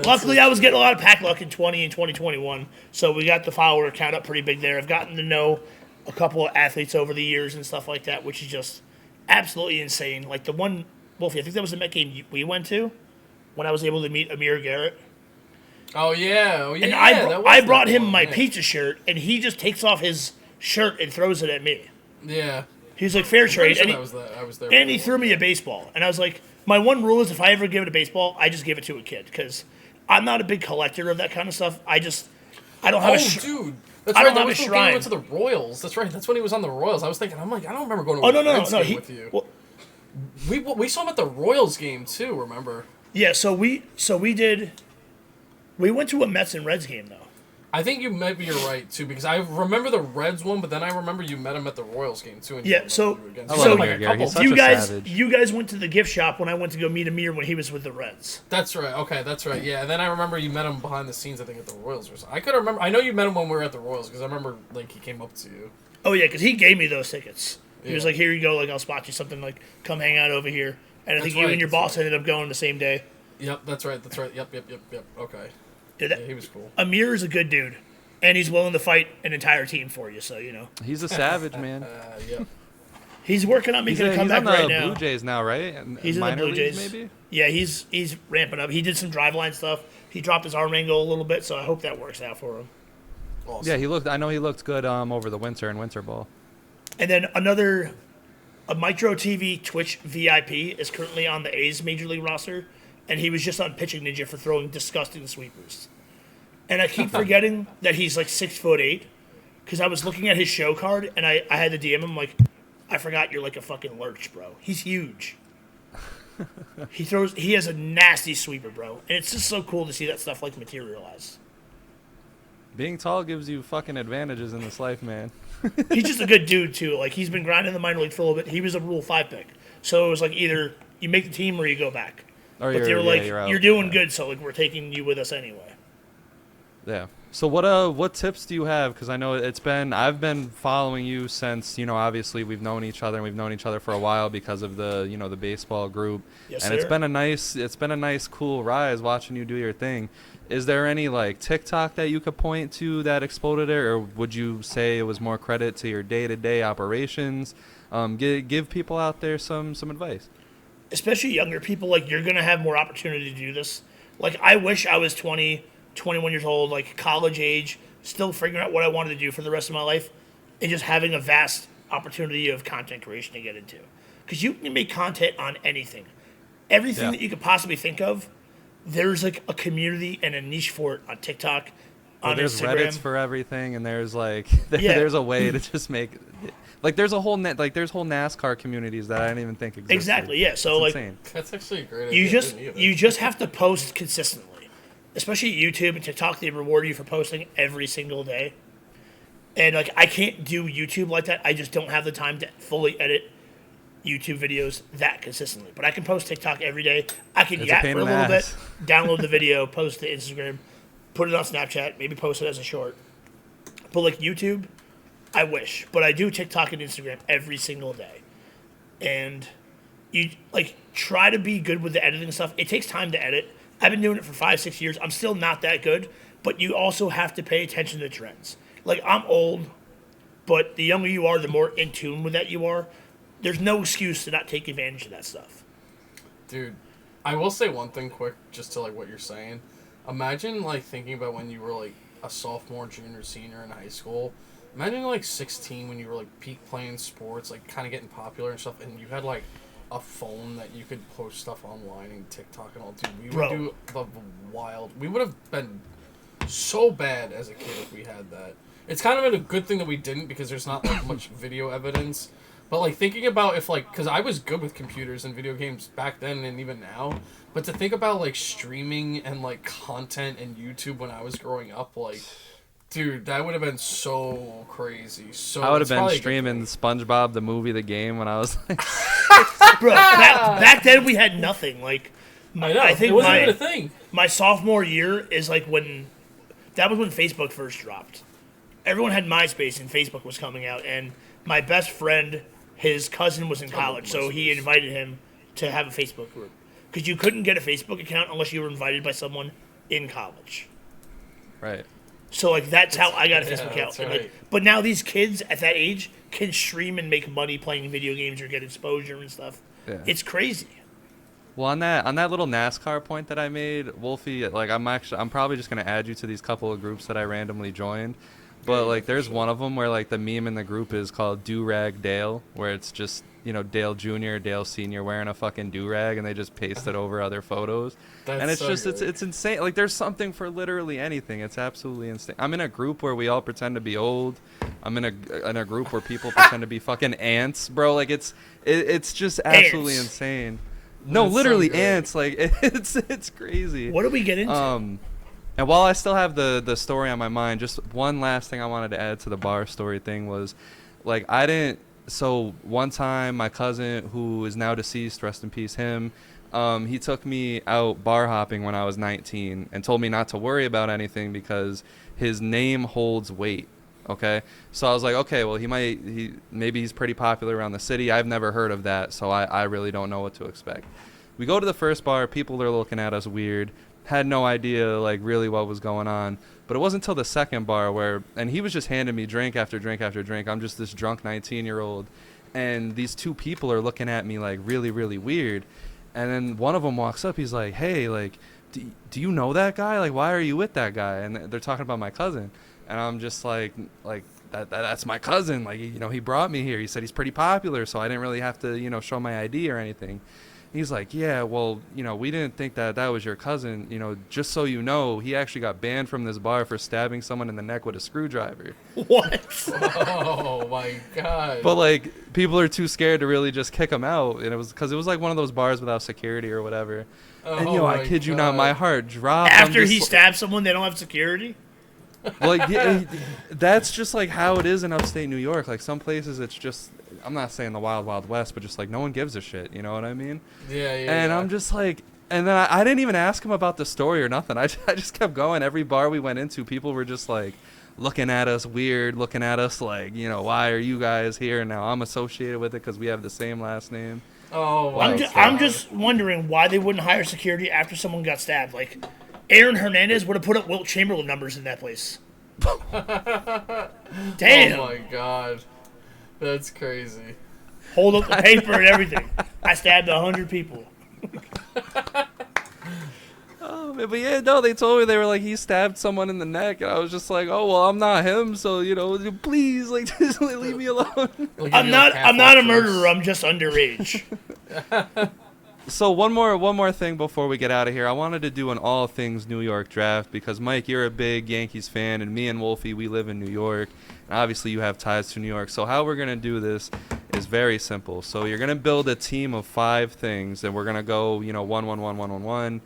Luckily, I was getting a lot of pack luck in 2021. So we got the follower count up pretty big there. I've gotten to know a couple of athletes over the years and stuff like that, which is just absolutely insane. Like the one, Wolfie, I think that was the Met game we went to when I was able to meet Amir Garrett. Oh, yeah. And I brought him my pizza shirt, and he just takes off his shirt and throws it at me. Yeah. He's like, fair trade. Sure And, I was there. and he threw me a baseball. And I was like, my one rule is if I ever give it a baseball, I just give it to a kid. Because I'm not a big collector of that kind of stuff. I don't have a dude. That's I right. don't That have was a the game shrine. he went to the Royals. That's right. That's when he was on the Royals. I was thinking, I'm like, I don't remember going to Oh, a no. Reds game He, with you. well, We saw him at the Royals game, too, remember? yeah, so we went to a Mets and Reds game, though. I think maybe you're right, too, because I remember the Reds one, but then I remember you met him at the Royals game, too. And Yeah, so I love Amir Garrett. He's such a savage. you guys went to the gift shop when I went to go meet Amir when he was with the Reds. That's right. Okay, that's right. Yeah, and then I remember you met him behind the scenes, I think, at the Royals or something. I could remember. I know you met him when we were at the Royals, because I remember, like, he came up to you. Oh, yeah, because he gave me those tickets. He was Yeah. like, here you go, like, I'll spot you something, like, come hang out over here. And I think That's you right, and your that's boss right. ended up going the same day. Yep, that's right. Yep. Okay. Dude, Yeah, he was cool. Amir is a good dude. And he's willing to fight an entire team for you, so, He's a savage, man. Yep. He's working on He's making a on comeback the right now. Blue Jays now, right? And He's in the minor Blue leagues, Jays. maybe? Yeah, he's ramping up. He did some driveline stuff. He dropped his arm angle a little bit, so I hope that works out for him. Awesome. Yeah, I know he looked good over the winter in winter ball. And then another A MikeDroTV Twitch VIP is currently on the A's Major League roster, and he was just on Pitching Ninja for throwing disgusting sweepers. And I keep forgetting that he's like 6'8", because I was looking at his show card, and I had to DM him like, I forgot you're like a fucking lurch, bro. He's huge. He has a nasty sweeper, bro, and it's just so cool to see that stuff like materialize. Being tall gives you fucking advantages in this life, man. He's just a good dude too. Like, he's been grinding the minor league for a little bit. He was a Rule 5 pick, so it was like either you make the team or you go back. Or But they were like, you're out. you're doing good, so like we're taking you with us anyway. Yeah. So what tips do you have? Because I know I've been following you since, obviously we've known each other and we've known each other for a while because of the, the baseball group. Yes, and sir. it's been a nice cool rise watching you do your thing. Is there any like TikTok that you could point to that exploded it, or would you say it was more credit to your day-to-day operations? Give people out there some advice. Especially younger people, like, you're gonna have more opportunity to do this. Like, I wish I was 20, 21 years old, like college age, still figuring out what I wanted to do for the rest of my life, and just having a vast opportunity of content creation to get into. Because you can make content on anything. Everything that you could possibly think of, there's like a community and a niche for it on TikTok, on There's Instagram. Reddits for everything, and there's like there's a way to just make like there's whole NASCAR communities that I didn't even think existed. Exactly, yeah. So It's like insane. That's actually a great you idea. you just have to post consistently. Especially YouTube and TikTok, they reward you for posting every single day. And like, I can't do YouTube like that. I just don't have the time to fully edit YouTube videos that consistently. But I can post TikTok every day. I can It's a yap pain for a in the little bit, ass. download the video, post to Instagram, put it on Snapchat, maybe post it as a short. But like YouTube, I wish. But I do TikTok and Instagram every single day. And you like try to be good with the editing stuff. It takes time to edit. I've been doing it for 5-6 years. I'm still not that good, but you also have to pay attention to trends. Like, I'm old, but the younger you are, the more in tune with that you are. There's no excuse to not take advantage of that stuff. Dude, I will say one thing quick, just to like what you're saying. Imagine like thinking about when you were like a sophomore, junior, senior in high school. Imagine like 16 when you were like peak playing sports, like kind of getting popular and stuff, and you had like a phone that you could post stuff online and TikTok and all. Dude, we would do the wild. We would have been so bad as a kid if we had that. It's kind of been a good thing that we didn't, because there's not like much video evidence. But like thinking about if like, because I was good with computers and video games back then and even now, but to think about like streaming and like content and YouTube when I was growing up, like, dude, that would have been so crazy. So I would have it's been probably a good streaming thing. SpongeBob the movie, the game when I was like, Bro, back then we had nothing. Like, I know, I think it wasn't even a thing. my sophomore year is like that was when Facebook first dropped. Everyone had MySpace and Facebook was coming out, and my best friend, his cousin was in college, so he invited him to have a Facebook group. Because you couldn't get a Facebook account unless you were invited by someone in college. right. So like that's how I got a Facebook account. that's And, right. like, but now these kids at that age can stream and make money playing video games or get exposure and stuff. Yeah. It's crazy. Well, on that little NASCAR point that I made, Wolfie, like I'm probably just gonna add you to these couple of groups that I randomly joined. But like, there's one of them where like the meme in the group is called Do Rag Dale, where it's just Dale Jr., Dale Sr. wearing a fucking do rag, and they just paste it over other photos. And it's so just good. it's insane. Like, there's something for literally anything. It's absolutely insane. I'm in a group where we all pretend to be old. I'm in a group where people pretend to be fucking ants, bro. Like, it's just absolutely Ants. insane. No, That's so literally great. ants. Like, it's crazy. What do we get into? And while I still have the story on my mind, just one last thing I wanted to add to the bar story thing was, like, so one time my cousin, who is now deceased, rest in peace him, he took me out bar hopping when I was 19 and told me not to worry about anything because his name holds weight. Okay, so I was like, okay, well, maybe he's pretty popular around the city. I've never heard of that, so I really don't know what to expect. We go to the first bar, people are looking at us weird, had no idea like really what was going on. But it wasn't until the second bar and he was just handing me drink after drink after drink. I'm just this drunk 19-year-old, and these two people are looking at me like really, really weird. And then one of them walks up, he's like, hey, like, do you know that guy? Like, why are you with that guy? And they're talking about my cousin. And I'm just like that's my cousin. Like, he brought me here. He said he's pretty popular, so I didn't really have to, show my ID or anything. He's like, yeah, well, we didn't think that was your cousin. Just so you know, he actually got banned from this bar for stabbing someone in the neck with a screwdriver. What? Oh my god. But like, people are too scared to really just kick him out, and it was because it was like one of those bars without security or whatever. And I kid you not, my heart dropped. After he stabbed someone, they don't have security? Like, yeah, that's just like how it is in upstate New York. Like, some places it's just, I'm not saying the wild, wild west, but just like no one gives a shit. You know what I mean? Yeah. And I'm just like, and then I didn't even ask him about the story or nothing. I just kept going. Every bar we went into, people were just like looking at us weird, looking at us like, why are you guys here? Now I'm associated with it because we have the same last name. Oh, I'm just wondering why they wouldn't hire security after someone got stabbed. Like, Aaron Hernandez would have put up Wilt Chamberlain numbers in that place. Damn. Oh my god. That's crazy. Hold up the paper and everything. I stabbed 100 people. Oh, man, but yeah, no, they told me, they were like, he stabbed someone in the neck, and I was just like, oh, well, I'm not him, so, please, like, just leave me alone. I'm not a murderer, I'm just underage. So one more thing before we get out of here. I wanted to do an all things New York draft because, Mike, you're a big Yankees fan, and me and Wolfie, we live in New York, and obviously you have ties to New York. So how we're going to do this is very simple. So you're going to build a team of 5 things, and we're going to go, 1-1-1-1-1-1.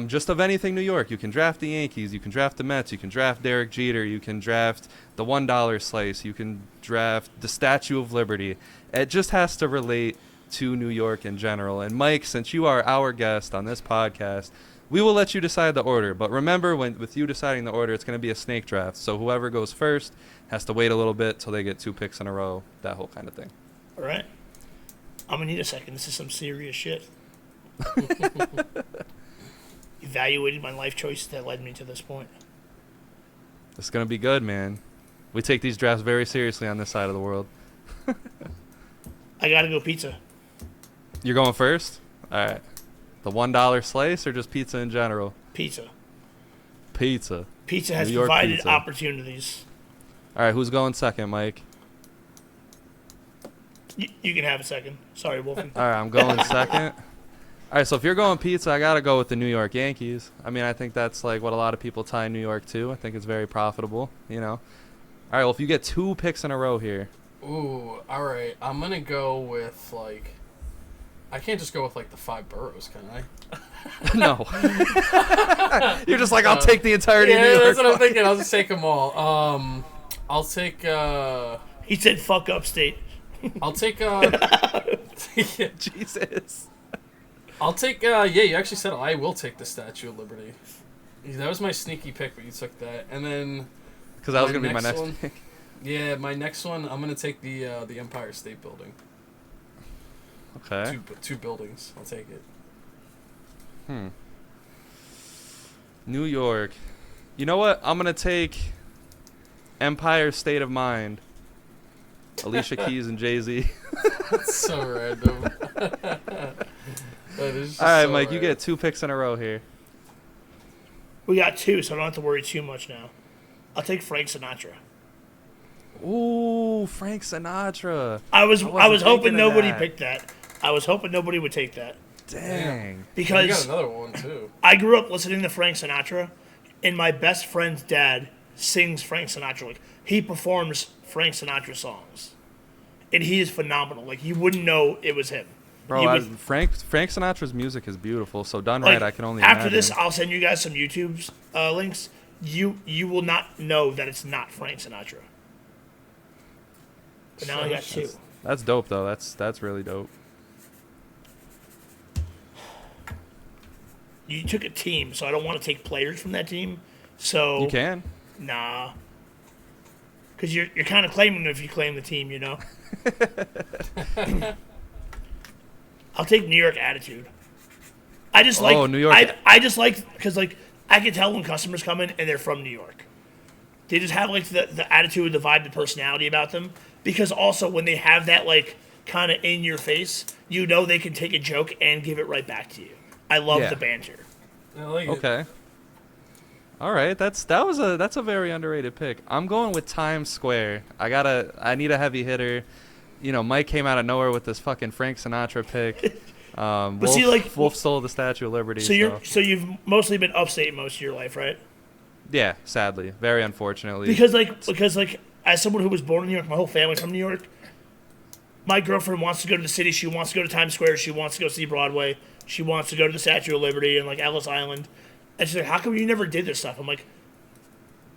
Just of anything New York. You can draft the Yankees, you can draft the Mets, you can draft Derek Jeter, you can draft the $1 slice, you can draft the Statue of Liberty. It just has to relate to New York in general. And Mike, since you are our guest on this podcast, we will let you decide the order. But remember, with you deciding the order, it's going to be a snake draft. So whoever goes first has to wait a little bit till they get 2 picks in a row, that whole kind of thing. All right. I'm going to need a second. This is some serious shit. Evaluated my life choices that led me to this point. It's going to be good, man. We take these drafts very seriously on this side of the world. I got to go pizza. You're going first? All right. The $1 slice or just pizza in general? Pizza. Pizza. Pizza has New York provided pizza. opportunities. All right, who's going second, Mike? You can have a second. Sorry, Wolfie. All right, I'm going second. All right, so if you're going pizza, I got to go with the New York Yankees. I mean, I think that's like what a lot of people tie New York to. I think it's very profitable, All right, well, if you get 2 picks in a row here. Ooh, all right. I'm going to go with, like, I can't just go with, like, the 5 boroughs, can I? No. You're just like, I'll take the entirety of New Yeah, York. that's what I'm thinking. I'll just take them all. I'll take, He said fuck upstate. I'll take, Jesus. I'll take, yeah, you actually said I will take the Statue of Liberty. That was my sneaky pick, but you took that. And then... Because that was going to be my next one, pick. Yeah, my next one, I'm going to take the Empire State Building. Okay. Two buildings. I'll take it. New York. You know what? I'm going to take Empire State of Mind. Alicia Keys and Jay-Z. That's so random. That is just All right, so Mike, random. you get 2 picks in a row here. We got 2, so I don't have to worry too much now. I'll take Frank Sinatra. Ooh, Frank Sinatra. I was wasn't hoping thinking of nobody that. picked that. I was hoping nobody would take that. Dang. You got Because another one, too. I grew up listening to Frank Sinatra, and my best friend's dad sings Frank Sinatra. Like, he performs Frank Sinatra songs. And he is phenomenal. Like, you wouldn't know it was him. Bro, You would- Frank Sinatra's music is beautiful, so done like, right, I can only after imagine. this, I'll send you guys some YouTube links. You will not know that it's not Frank Sinatra. But now I got 2. That's dope, though. That's really dope. You took a team, so I don't want to take players from that team. So You can. Nah. Because you're kind of claiming if you claim the team, I'll take New York attitude. I just like New York. I just like because like I can tell when customers come in and they're from New York. They just have like the attitude, the vibe, the personality about them. Because also when they have that like kind of in your face, they can take a joke and give it right back to you. I love Yeah. the banter. I like it. Okay. All right, that's a very underrated pick. I'm going with Times Square. I need a heavy hitter. You know, Mike came out of nowhere with this fucking Frank Sinatra pick. But Wolf, see, like, Wolf stole the Statue of Liberty. so you've mostly been upstate most of your life, right? Yeah, sadly, very unfortunately. Because as someone who was born in New York, my whole family's from New York. My girlfriend wants to go to the city. She wants to go to Times Square. She wants to go see Broadway. She wants to go to the Statue of Liberty and like Ellis Island. And she's like, "How come you never did this stuff?" I'm like,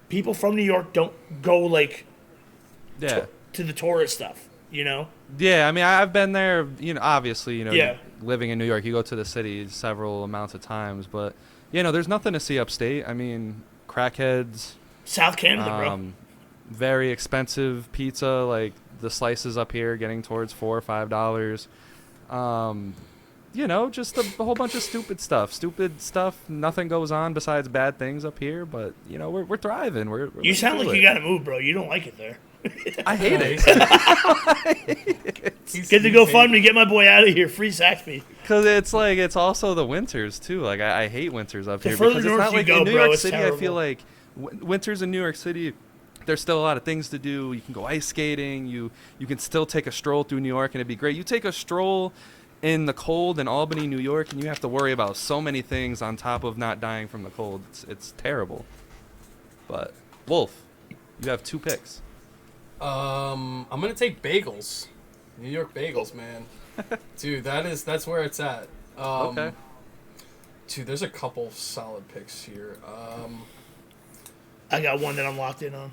"People from New York don't go like yeah. to the tourist stuff, you know?" Yeah, I mean, I've been there, you know, obviously, you know, Yeah. living in New York, you go to the city several amounts of times, but, you know, there's nothing to see upstate. I mean, crackheads, South Canada, bro. very expensive pizza, like the slices up here getting towards $4 or $5. You know, just a whole bunch of stupid stuff. Nothing goes on besides bad things up here, but, you know, we're thriving. We're You sound like through you it. gotta move, bro. You don't like it there. I hate it. Get the GoFundMe, get my boy out of here. Free Saxby. Because it's also the winters too. Like I hate winters up The here further because it's north not you like go, in New bro, York it's City. I terrible. feel like winters in New York City, there's still a lot of things to do. You can go ice skating. You can still take a stroll through New York and it'd be great. You take a stroll in the cold in Albany, New York, and you have to worry about so many things on top of not dying from the cold. It's terrible. But Wolf, you have 2 picks. I'm gonna take bagels. New York bagels, man. Dude, that's where it's at. Okay. Dude, there's a couple solid picks here. I got one that I'm locked in on.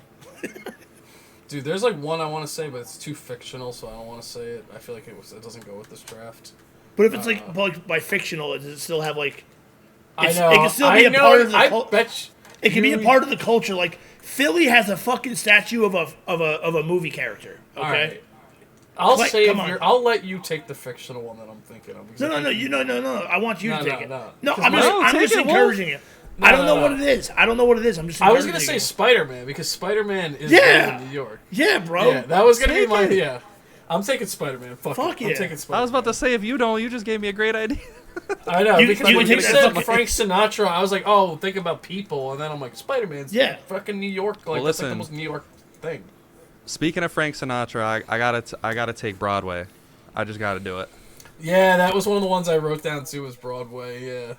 Dude, there's like one I want to say, but it's too fictional, so I don't want to say it. I feel like it doesn't go with this draft. But if it's like by fictional, does it still have like? I know. It can still be I a know, part of the I culture. bet It can be a you- part of the culture. Like Philly has a fucking statue of a movie character. Okay. All right. I'll Like, save come on. I'll let you take the fictional one that I'm thinking of. because I No. think No. I want you to No, take no, it. no. No, I'm take just it, Wolf. encouraging you. No, I don't know no. what it is. I'm just. I was gonna encouraging say you. Spider-Man because Spider-Man is Yeah. in New York. Yeah, bro. Yeah, that was gonna be Take my it. yeah. I'm taking Spider-Man. Fuck Fuck it. yeah. I'm taking Spider-Man. I was about to say if you don't, you just gave me a great idea. I know You- because you when can you take that said fucking- Frank Sinatra, I was like, oh, think about people, and then I'm like, Spider-Man's Yeah. fucking New York. Like Well, that's like the listen. most New York thing. Speaking of Frank Sinatra, I gotta take Broadway. I just gotta do it. Yeah, that was one of the ones I wrote down too. Was Broadway? Yeah,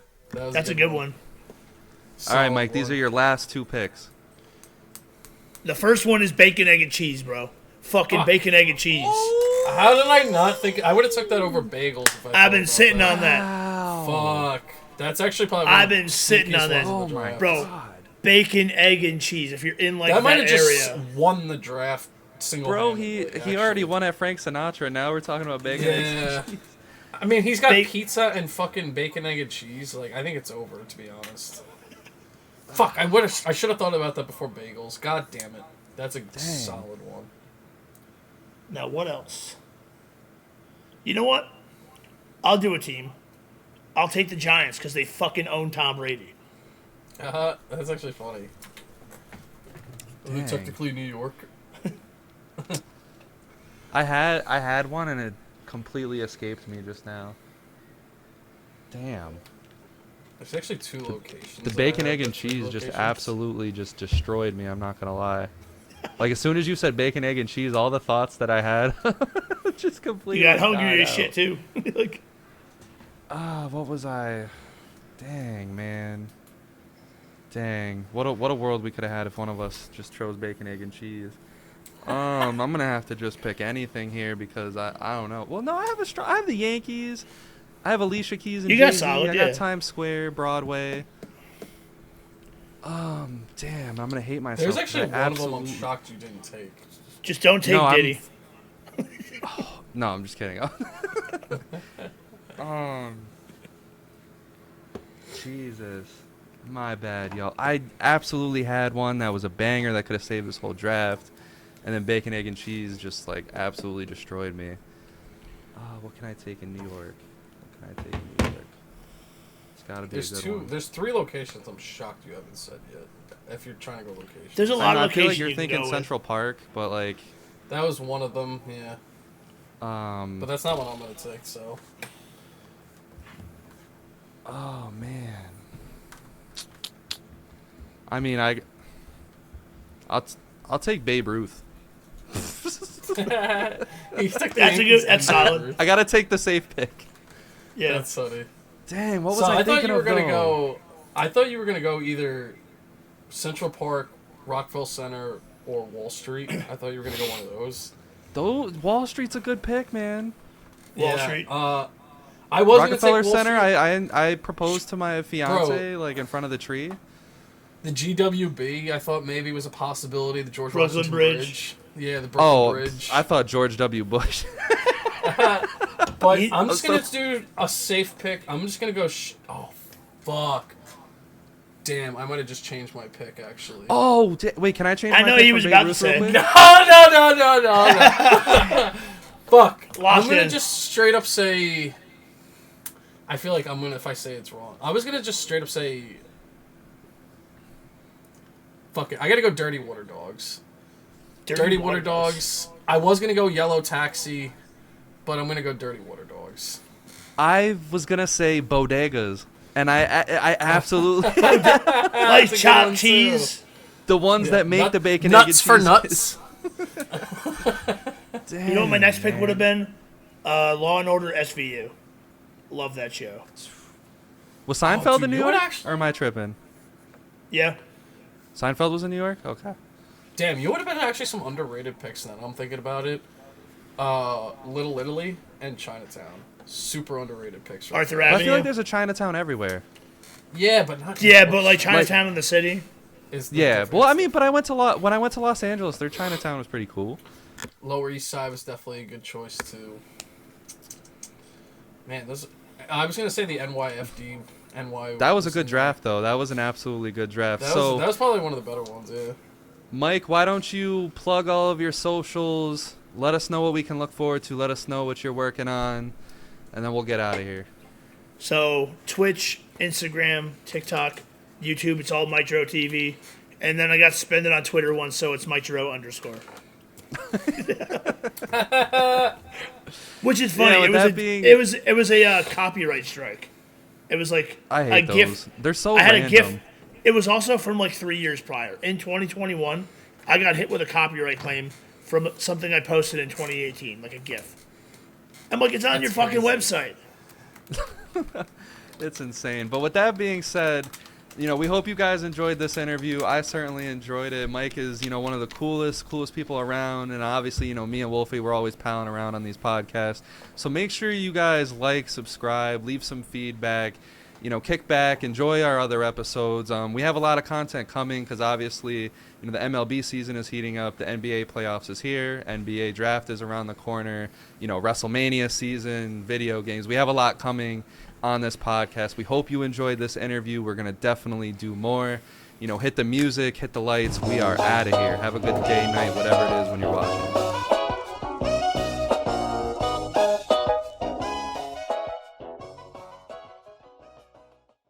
That's a good one. All right, Mike. These are your last 2 picks. The first one is bacon, egg, and cheese, bro. Fucking Fuck. bacon, egg, and cheese. How did I not think? I would have took that over bagels. If I I've thought been about sitting that. on that, Fuck. That's actually probably. one I've of been the sitting sneakiest on that. ones in the Oh my draft. bro. Bacon, egg, and cheese. If you're in like That might that have just area, won the draft single. Bro, he already won at Frank Sinatra. Now we're talking about bacon. Yeah. I mean, he's got Ba- pizza and fucking bacon, egg, and cheese. Like, I think it's over, to be honest. Fuck, I should have thought about that before bagels. God damn it. That's a solid one. now what else? You know what? I'll do a team. I'll take the Giants because they fucking own Tom Brady. That's actually funny. We Dang. technically New York. I had one and it completely escaped me just now. Damn. There's actually 2 locations. The that been, I egg, have, and but 3 cheese just locations. absolutely just destroyed me. I'm not gonna lie. Like as soon as you said bacon, egg, and cheese, all the thoughts that I had just completely. You got hungry died as out. shit too. Like, What was I? Dang, man. Dang. What a world we could have had if one of us just chose bacon, egg, and cheese. I'm gonna have to just pick anything here because I don't know. Well, no, I have the Yankees. I have Alicia Keys and You got Jay-Z. solid, I yeah. got Times Square, Broadway. Damn, I'm gonna hate myself. There's actually one I of them I'm absolutely- shocked you didn't take. just don't take No, I'm- Diddy. No, I'm just kidding. Jesus. My bad, y'all. I absolutely had one that was a banger that could have saved this whole draft. And then bacon, egg, and cheese just, like, absolutely destroyed me. What can I take in New York? What can I take in New York? It's gotta be a good one. There's 3 locations I'm shocked you haven't said yet. If you're trying to go location. There's a I lot know, of I feel locations like you're you can thinking go with. Central Park, but, like, That was one of them, yeah. But that's not what I'm gonna take, so. oh, man. I mean, I'll take Babe Ruth. That's solid. I gotta take the safe pick. Yeah. That's funny. Dang, what was So I I thought thinking you were of gonna though? go. I thought you were gonna go either Central Park, Rockville Center, or Wall Street. I thought you were gonna go one of those. Wall Street's a good pick, man. Wall Street. I was gonna Rockefeller take Wall Center. Street. I proposed to my fiance like in front of the tree. The GWB, I thought maybe was a possibility. The George Brooklyn Washington Bridge. Yeah, the Brooklyn Oh, Bridge. I thought George W. Bush. But I'm just gonna do a safe pick. I'm just gonna go. Oh, fuck. Damn, I might have just changed my pick actually. Oh, wait, can I change? I my know pick he from was Babe about to Ruth say. real quick? No. Fuck. Locked I'm gonna in. just straight up say. I feel like I'm gonna if I say it's wrong. I was gonna just straight up say. Fuck it. I gotta go Dirty Water Dogs. Dirty Water Dogs. I was gonna go Yellow Taxi, but I'm gonna go Dirty Water Dogs. I was gonna say bodegas, and I absolutely Like That's a good one, chopped too. cheese. the ones that make the bacon nuts egg and for cheese. nuts. Dang, You know what my next pick man. would have been? Law and Order SVU. Love that show. Was Seinfeld dude, in New you would York? actually- Or am I tripping? Yeah. Seinfeld was in New York? Okay. Damn, you would have been actually some underrated picks then. I'm thinking about it. Little Italy and Chinatown. Super underrated picks. Right Arthur there. But I Avenue. feel like there's a Chinatown everywhere. Yeah, but not. Yeah, but like Chinatown in the city. Is the Yeah, difference. well, I mean, but I went to when I went to Los Angeles, their Chinatown was pretty cool. Lower East Side was definitely a good choice too. Man, I was gonna say the NYFD. NY. That was a good in there. draft, though. That was an absolutely good draft. That was probably one of the better ones. Yeah. Mike, why don't you plug all of your socials? Let us know what we can look forward to. Let us know what you're working on, and then we'll get out of here. So Twitch, Instagram, TikTok, YouTube, it's all MikeDroTV. And then I got suspended on Twitter once, so it's MikeDro_. Which is funny. Yeah, with that being- it was a copyright strike. It was like I hate a those. GIF. They're so I had random. a GIF. It was also from like 3 years prior. In 2021, I got hit with a copyright claim from something I posted in 2018, like a GIF. I'm like, it's on your fucking website. It's insane. But with that being said, we hope you guys enjoyed this interview. I certainly enjoyed it. Mike is, one of the coolest people around. And obviously, me and Wolfie, we're always palling around on these podcasts. So make sure you guys like, subscribe, leave some feedback, kick back, enjoy our other episodes. We have a lot of content coming because obviously, the MLB season is heating up. The NBA playoffs is here. NBA draft is around the corner. WrestleMania season, video games. We have a lot coming on this podcast. We hope you enjoyed this interview. We're going to definitely do more. Hit the music, hit the lights. We are out of here. Have a good day, night, whatever it is when you're watching.